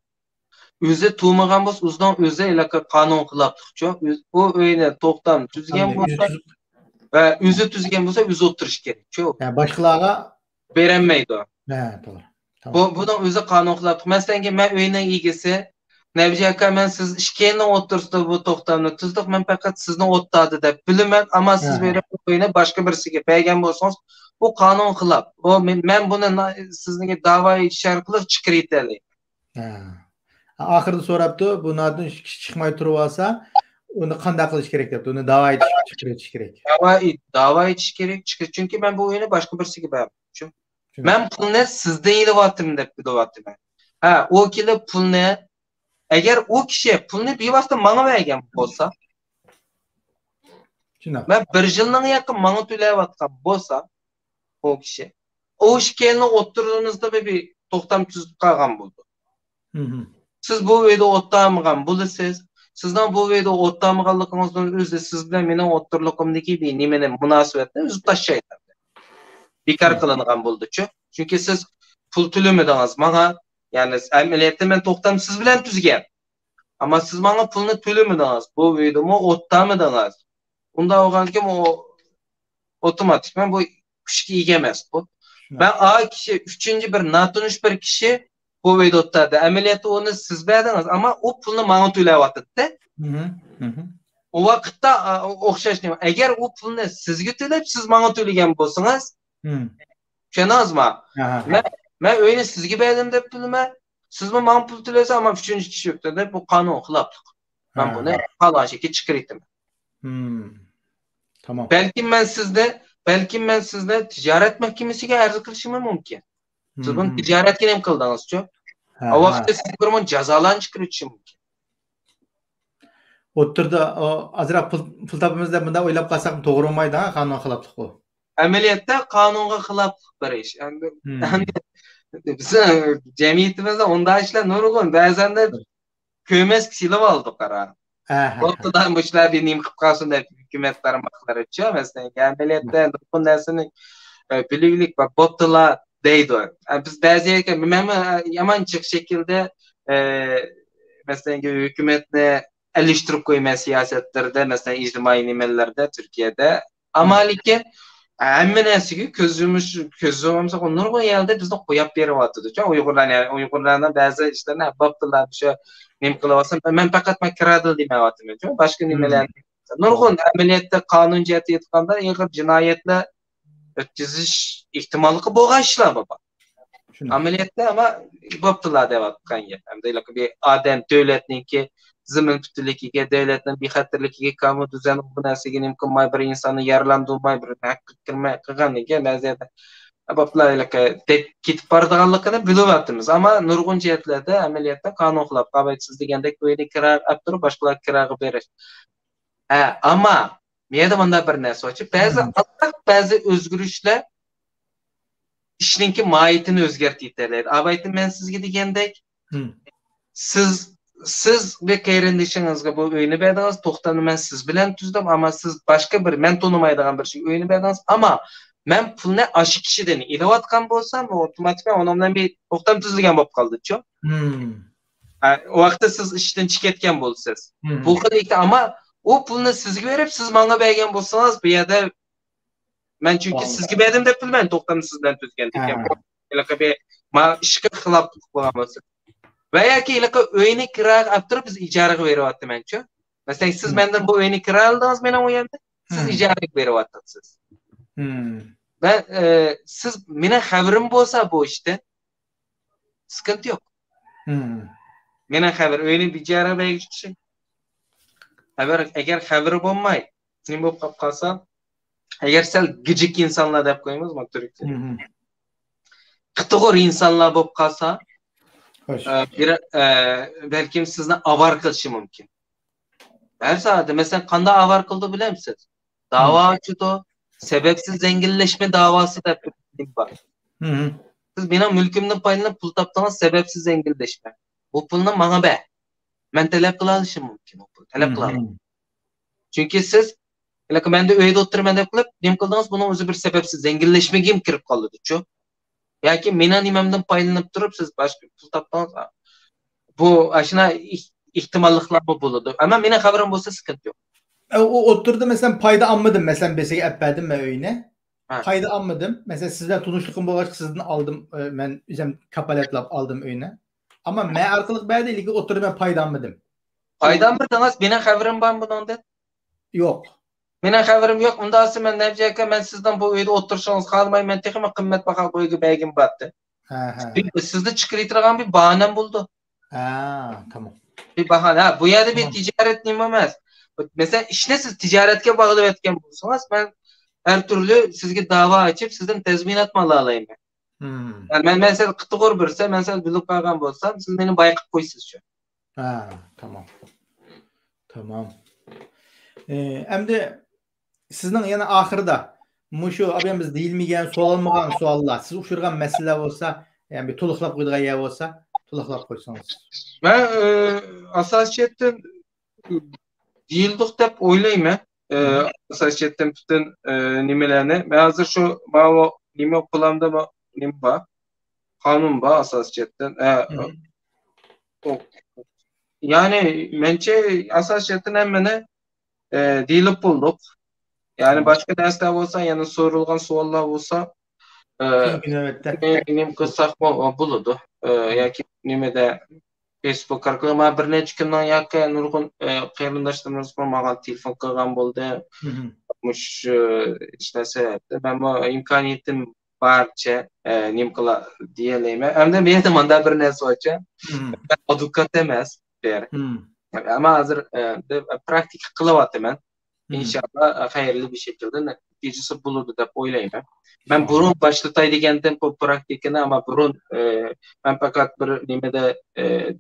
özü tuğmagan bolsa, uzdan özü ilaka kanun kılaptıkça, o öyüne toxtam tüzgen bolsa ve özü tüzgen bolsa, özü oturuş gerek. Yani başkalarga berenmeydi o. Doğru. Tamam. Bunun özü kanun kılaptık. Mesela ben öyüne ilgisi, Nebjaka men siz işkeyne otursa bu toxtamını tüzdük, men fakat sizden ottadı dep bilemen, ama siz böyle oyuna başka birisiga beğen bolsanız, bu kanun kılap. O men bunu sizniki davayı şarkılar çıkırıyteli. Ahırda soraptı, bu nadın çıkmay turup alsa, onu qanday qilish kerak depti, onu davayı çıkırıç gerek. Davayı gerek çıkır. Çünkü ben bu oyunu başka birisiga beğen. Men pulni sizden yeyaptım dep bilyaptım. Ha, o kile pulni eğer o kişi pulni bir vaqtda bana vergen bolsa, ben bir yıldan yakın bana töleýäwatkan bolsa, o kişi, o işkelini oturduğunuzda bir toxtam tüzüp kalgan buldu. Siz bu öýde ottamygan bulysiz, sizden bu öýde ottamyganlygyňyzdan özü siz bilen meniň oturlukymdyky bir nimene münasibetde üzüp taşaýdy. Bekar kılıngan buldu-çu. Çünkü siz pul tölemediňiz maňa, yani ämeliýetde men toxtam siz bilen tüzgen. Ama siz bana pulunu tölemediňiz. Bu öýdemi ottamydyňız. Unda ogan kim o otomatikman bu kişi igemez bu. Ben a kişi üçüncü bir natunuş bir kişi bu öýde ottadı. Ämeliýetde onu siz berdiňiz, ama o pulunu maňa töleýäwatdy. O wagtda okşaş nime. Eger o pulunu sizge төлep, siz maňa төлegen bolsaňyz, şenazma. Men öýüni sizge berdim dep bilme. Siz mi maňa pul töleýäsiz, ama üçüncü kişi ýokdy dep bu kanun hylaplyk. Ben bunu falan şekilde çıkırıydım. Tamam. Belki ben sizde ticaret mahkemesiga arz kılışım mümkün. Siz bunu ticaretken hem kıldınız çok. O vakitte siz bir cezalan çıkırışım mümkün. Oturda o azırak pul tapımızda bunda oylap kalsak doğru olmaydı ha, kanun hılaplık o. Ameliyette kanunga hılaplık bir iş. Bizim cemiyetimizde onda işler nurgun. Bazen de köymez kişiyle aldık ara. Ortadan bu işler bir nim kıpkasın da hükümetlerin bakları açıyor. Mesela ameliyette nurgun dersinin biliglik ve botla deydi. Biz bazı yerken yaman çık şekilde mesela hükümetle eleştirip koyma siyasetlerde, mesela ictimai nimelerde Türkiye'de. Ama likin Emmenesi közümüz onlar koyaldı, bizden koyap beri vatıdı. Uygurlardan bazı işte ne baktılar bir şey nim kılavasın. Ben fakat makiradı dime vatım. Başka nimeler. Nurgun ameliyette kanun ciheti yetkanda eğer cinayetle ötkiziş ihtimalı boğa işler baba. Ameliyette ama baktılar devatkan yer. Hem de bir adem devletinin ki zımın pütülükige, devletin bir hatırlıkige, kamu düzeni bu nesegin imkanmay bir insanı yaralandırmay bir hakkı kırmaya kıganlıge bazıda abapla tek kitip bardağanlıkını bilüvatımız. Ama nurgun cihetlerde ameliyatta kanun kılap, kabayetsizlik degende köyde kira aptırıp başkalar kirağı verir. Ama miyede bunda bir nesi açı, bazı özgürüşle işinki mahiyetini özgertiyterler. Abaytin ben sizge degendek, siz bir keyrendişinizge bu öýüni berdiňiz, toxtamy men siz bilen tüzdüm, ama siz başka bir men tonumaydygan bir şey öýüni berdiňiz, ama men pulny aşy kişiden ilewatkan bolsam, otomatikman ondan bir toxtam tüzülgen bolup kaldy-ço. O wagtda siz işden çyketken bolsaňyz. Bu kadar ama o pulny sizge berip, siz maňa bergen bolsaňyz, bu ýerde men çünkü sizge berdim dep bilmän, toxtamy siz bilen tüzgen diýen. Ilaka bir işe hylaplyk bolan bolsa. Veya ki ilaka öýüne kira aptırıp biz icaraga berip atdy mençe. Mesela siz benden bu oyunu kira aldınız menen o yerde. Siz icaret berip atypsyz. Ben siz menen haberim bolsa bu işte sıkıntı yok. Menen haber oyunu ijara berýär. Haber eger haberi bolmay, nim bolup kap kalsa, eger sel gijik insanlar dep koýmaz mı Türkçe? Kıtığır insanlar bolup kalsa, belki sizni avar kılışı mümkün. Her saate mesela kanda avar kıldı biler misiniz? Dava açıdı, sebepsiz zenginleşme davası da var. Siz benim mülkümden payını pul taptığınız sebepsiz zenginleşme. Bu pulunu bana be. Ben talep kılalışım mümkün o pul. Talep kılalım. Çünkü siz ben de öyle oturma dep kılıp nim kıldınız bunun özü bir sebepsiz zenginleşmegem kirip kaldı şu. Yaki menen imamdan paylanıp durup siz başka pul taptınız. Bu aşına ihtimallıklar mı buludu? Ama menen haberim bolsa sıkıntı yok. O oturdu mesela payda almadım mesela besege etmedim ben öyle. Payda almadım. Mesela sizden tunuşlukum bolgaç sizden aldım. Ben üzem kapalatlap aldım öyle. Ama me arkalık berde ilgi oturdu ben payda almadım. Payda almadınız menen haberim var mı onda? Yok. Menen haberim yok. Unda asıl ben nebjeke ben sizden bu uyda oturşanız kalmayın. Ben tekime kımmet bakal koygu beygim battı. Sizde çıkırıtırağın bir bahanem buldu. Tamam. Bir bahane. Bu yerde bir ticaret nimemez. Mesela işte siz ticaretke bağlı etken bulsanız ben her türlü sizge dava açıp sizden tezminat malı alayım ben. Yani ben mesela kıtıgor birse mesela bilip kalgan bolsam siz beni bayıkıp koysiz şu. Tamam. Tamam. Hem de sizden yana ahırda muşu abimiz değilmigen soğalmagan suallar siz uçurgan mesele olsa yani bir tuluklap koyduğun yer olsa tuluklap koysanız. Ben asasiyetten değildik dep oylayım. Asasiyetten bütün nimelerini. Ben hazır şu mavi nime okulamda nim ba. Kanun ba asasiyetten. Yani bence asasiyetten hemmene değilip bulduk. Yani başka dersler olsa yani sorulgan suallar olsa nim kısak buludu. Yaki nimede Facebook arkaly bir neçe günden ýaky nurgun kyryndaşlarymyz magan telefon kılgan boldy. Muş işte sebepde ben bu imkaniyetim barça nim kıla diýelime. Hem de men de manda bir näse aça. Adukat emas ber. Ama hazır praktik kılawatyman. İnşallah hayırlı bir şekilde neticesi bulurdu dep oylayman. Ben burun başlatay degendim bu praktikini ama burun ben fakat bir nimede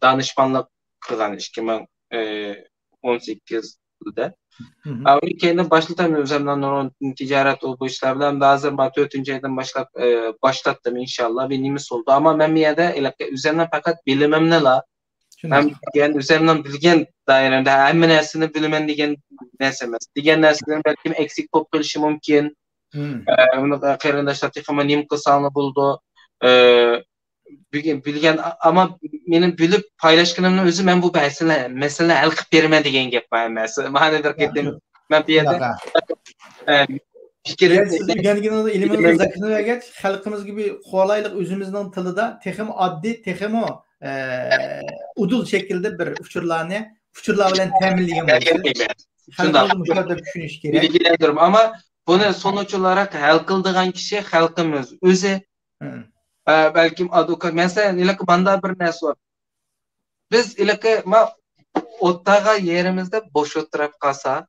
danışmanlık kılgan 2018'de. Abi kendim başlatam üzerinden onun ticaret o bu işler bilen de hazır 4. aydan başlattım inşallah bir nimis oldu ama ben miyede üzerinden fakat bilimim ne la ben yani üzerinden bilgen dairende hemen nersini bilmen degen nesemiz. Degen nersilerin belki eksik bolup kelyşi mümkin. Onu kyryndaşlar tekeme nim kısalını buldu. Bilgen ama benim bilip paylaşkanımın özü men bu mesele elkip berme degen gep var mesela. Manedir ketdim. Ben bir yerde fikir bilgenligini ilimini zakını ve geç halkımız gibi kolaylık özümüzün tılıda texim addi texim o udul şekilde bir uçurlar bilen teminligen bolsa. Halkımız da düşünüş gerek. Bilgilendiririm ama bunu sonuç olarak hal kıldıgan kişi halkımız özü. Belki adukat mesela ilaki banda bir näse var. Biz ilaki ottaga yerimizde boş oturup kalsa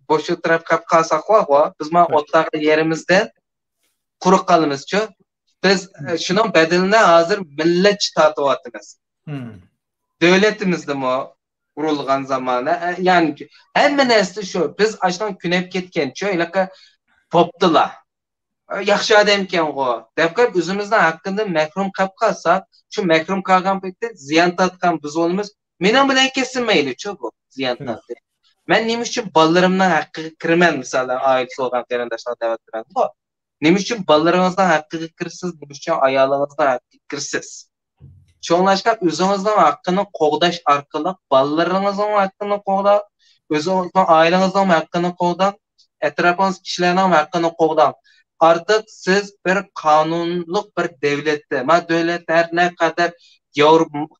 boş oturup kalsak biz ottaga yerimizde kuruk kalımızçı. Biz şunun bedeline hazır millet tatıvatımız. Devletimizde mi kurulgan zamanı yani hemen näse şu biz aşdan künep ketken çö ilaki popdylar. Yaxşı adamken go. Depkap özümüzden hakkında mehrum kap kalsa, şu mehrum kalgan pekde ziyan tatkan biz olumuz. Menen bilen kesinmeyli çö bu ziyan tatdı. Men nime üçin ballarımdan hakkı kirmen misala ailesi olgan qarindaşlar davet eden go. Nime üçin ballarınızdan hakkı kirsiz, nime üçin ayalınızdan hakkı kirsiz. Çoğunlaşka özünüzden hakkını qoğdaş arkalı ballarınızdan hakkını qoğda, özünüzden ailenizden hakkını qoğdan, etrafınız kişilerden hakkını qoğdan. Artık siz bir kanunluk bir devlette, devletler ne kadar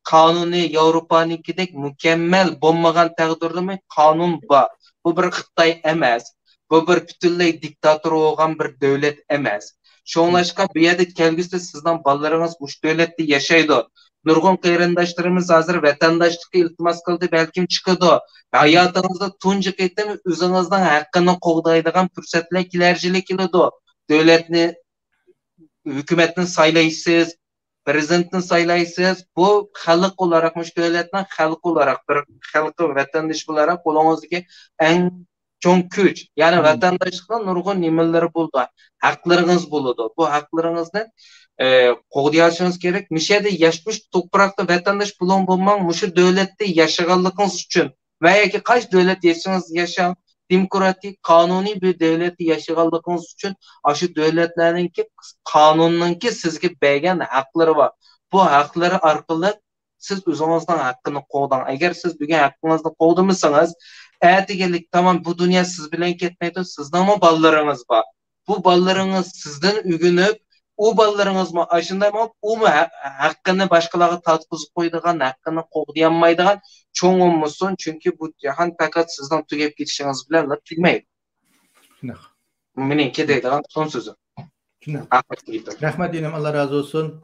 kanuni Avrupa'nınkidek mükemmel bulmagan takdirde kanun var. Bu bir Xitay emas. Bu bir bütünley diktatör olgan bir devlet emas. Şoňlaşka bu ýerde kelgüsde sizden ballaryňyz bu döwletde ýaşaýdy. Nurgun kıyırındaşlarımız hazır vatandaşlıkı iltimas kıldı belki çıkıdı. Hayatınızda tuncu etimi özünüzden hakkını qoğdaydıgan fürsatlar kilercilik ilidi. Devletini, hükümetini saylaysız, prezidentini saylaysız. Bu halk olarakmış devletten halk olarak bir halkı vatandaş olarak kolumuzdaki en çok güç. Yani vatandaşlıktan nurgun nimeleri buldu. Haklarınız buldu. Bu haklarınızdan qoğdayaşınız gerek. Mişede yaşmış toprakta vatandaş bulan bulman muşu devlette yaşaganlığınız için veya ki kaç devlet yaşayan demokratik, kanuni bir devlette yaşaganlığınız için aşı devletlerinki kanununki sizge bergen hakları var. Bu hakları arkalı siz özünüzden hakkını qoğdan. Eğer siz bugün hakkınızda qoğdamısanız ertegelik tamam bu dünya siz bilen ketmeydi. Sizden mi ballarınız var? Bu ballarınız sizden ügünüp o ballarınız mı aşında mı o mu hakkını başkalarına tatbızı koyduğun hakkını qoğdayanmaydıgan çoğun olmasın çünkü bu cihan fakat sizden tügep gidişiniz bilen bilmeyin. Menenki deydigan son sözü. Rahmat diyelim, Allah razı olsun.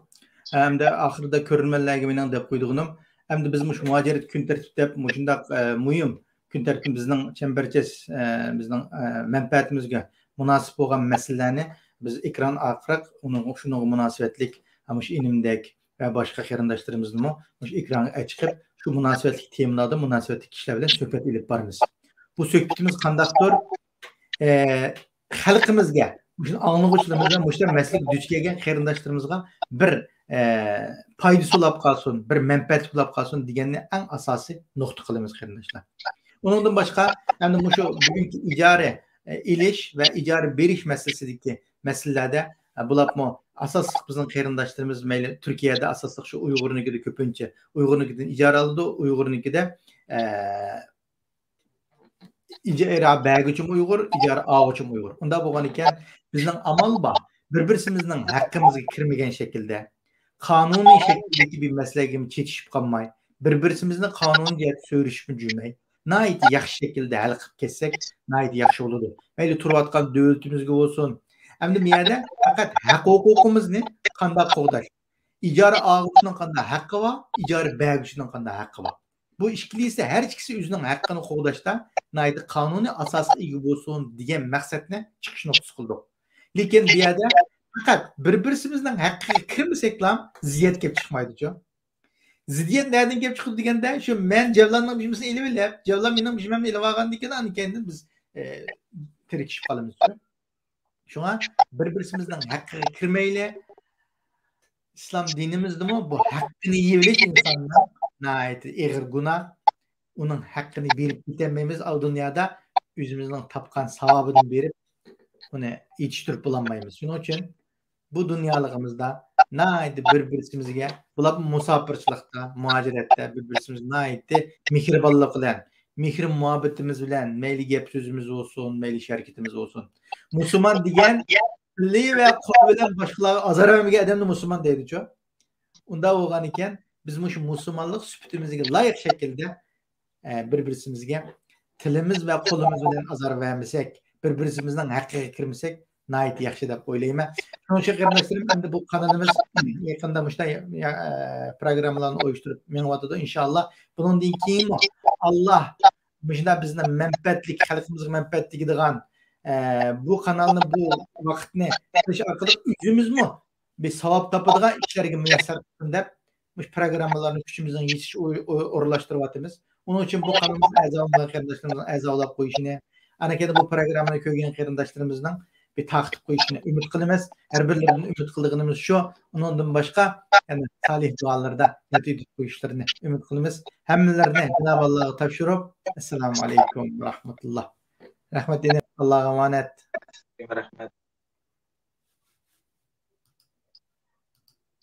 Hem de ahırda körülmelerge menen dep koyduğunum. Hem de bizim muhaciret gün tertip muşundaq mühim gün tertip bizning çemberçes bizning menfaatimizge münasip bolgan meselelerini biz ekran arqaq onun şunun münasibetlik amış inimdek ve başka qarindaşlarımızın muş ekranı açıp şu münasibetlik teminada münasibetlik kişiler bilen söhbet edip barmız. Bu söhbetimiz qandaqdır? Halkımızga, muşun anlıqçılarımızga, muşlar meslek düç kelgen qarindaşlarımızga bir paydası olap kalsın, bir menfaat olap kalsın degenni en asası nokta kılımız qarindaşlar. Onundan başka hem de muşu bugünkü icare iliş ve icare beriş meselesindeki meselelerde bulapma asaslık bizim qarindaşlarımız meyli Türkiye'de asaslık şu Uygur'unkide köpünçe Uygur'unkiden icare aldı, Uygur'unkide icare bəgüçüm Uygur, icare ağıçım Uygur. Onda bolgan iken bizden amal ba bir-birsimizden hakkımızga kirmegen şekilde kanuni şekildeki bir meslekimi çekişip kalmay, bir-birsimizden kanuni diye söylüşüp cümley. Nayit yaxşı şekilde hal qılıp ketsek, nayit yaxşı olurdu. Meyli turvatkan dövletimizge olsun. Hem de miyade fakat hak hukukumuzni qandaq qoğdaş. İcare ağıçının qandaq hakkı var, icare bəgüçünün qandaq hakkı var. Bu işkili ise her ikisi yüzünün hakkını qoğdaşta nayit kanuni asaslı igi olsun diyen məqsədine çıkış noktası qıldık. Lekin bir yerde fakat bir-birsimizden hakkı kirmesek lan ziyet kep çıkmaydı çoğu. Zidiyet nereden kep çıkıldı degende şu men Cevlan'ın bizimsin eli bile Cevlan benim bizimem eli vargan dikene hani kendimiz biz terikişip kalımız. Şu an bir-birsimizden hakkı kirmeyle İslam dinimizde mi bu hakkını yiyebilecek insanlar nayet eğer günah onun hakkını verip bitememiz o dünyada yüzümüzden tapkan savabını verip onu içtirip bulanmayımız. Şunun için bu dünyalığımızda naydi bir-birsimizge bulap musafirçilikta, muhacirette bir-birsimizge naydi mihriballık bilen, mihrim muhabbetimiz bilen meyli gep sözümüz olsun, meyli şerketimiz olsun. Müslüman diyen li ve kol bilen başkaları azaremege edem de Müslüman deydi çoğu. Onda olgan iken biz Müslümanlık süpütümüzge layık şekilde bir-birsimizge tilimiz ve kolumuz bilen azar vermesek, bir-birsimizden hakkıya kirmesek nayit yaxşı dep oylayman. Şoň için qardaşlarım, endi bu kanalımız yakında muşta programlarını oyuşturup meňwatydy inşallah. Bundan keyin Allah muşda bizden menfaatlik, halkymyzyga menfaat digidigan bu kanalni bu wagtni iş arkaly üzümizmi bir savap tapadigan işlerge müyesser dep muş programmalarni küçümizden yetiş orlaştırıp onun için bu kanalımız əzalı qardaşlarımızın əzalap qoyuşunu, anakada bu programını kögen qardaşlarımızdan bir takip koyuşuna ümit kılımız. Her birlerinin ümit kıldığımız şu, ondan başka yani salih dualarda netice koyuşlarını ümit kılımız. Hemmelerine Cenab-ı Allah'a tavşırıp Esselamu Aleyküm ve Rahmetullah. Rahmet edin. Allah'a emanet. Rahmet.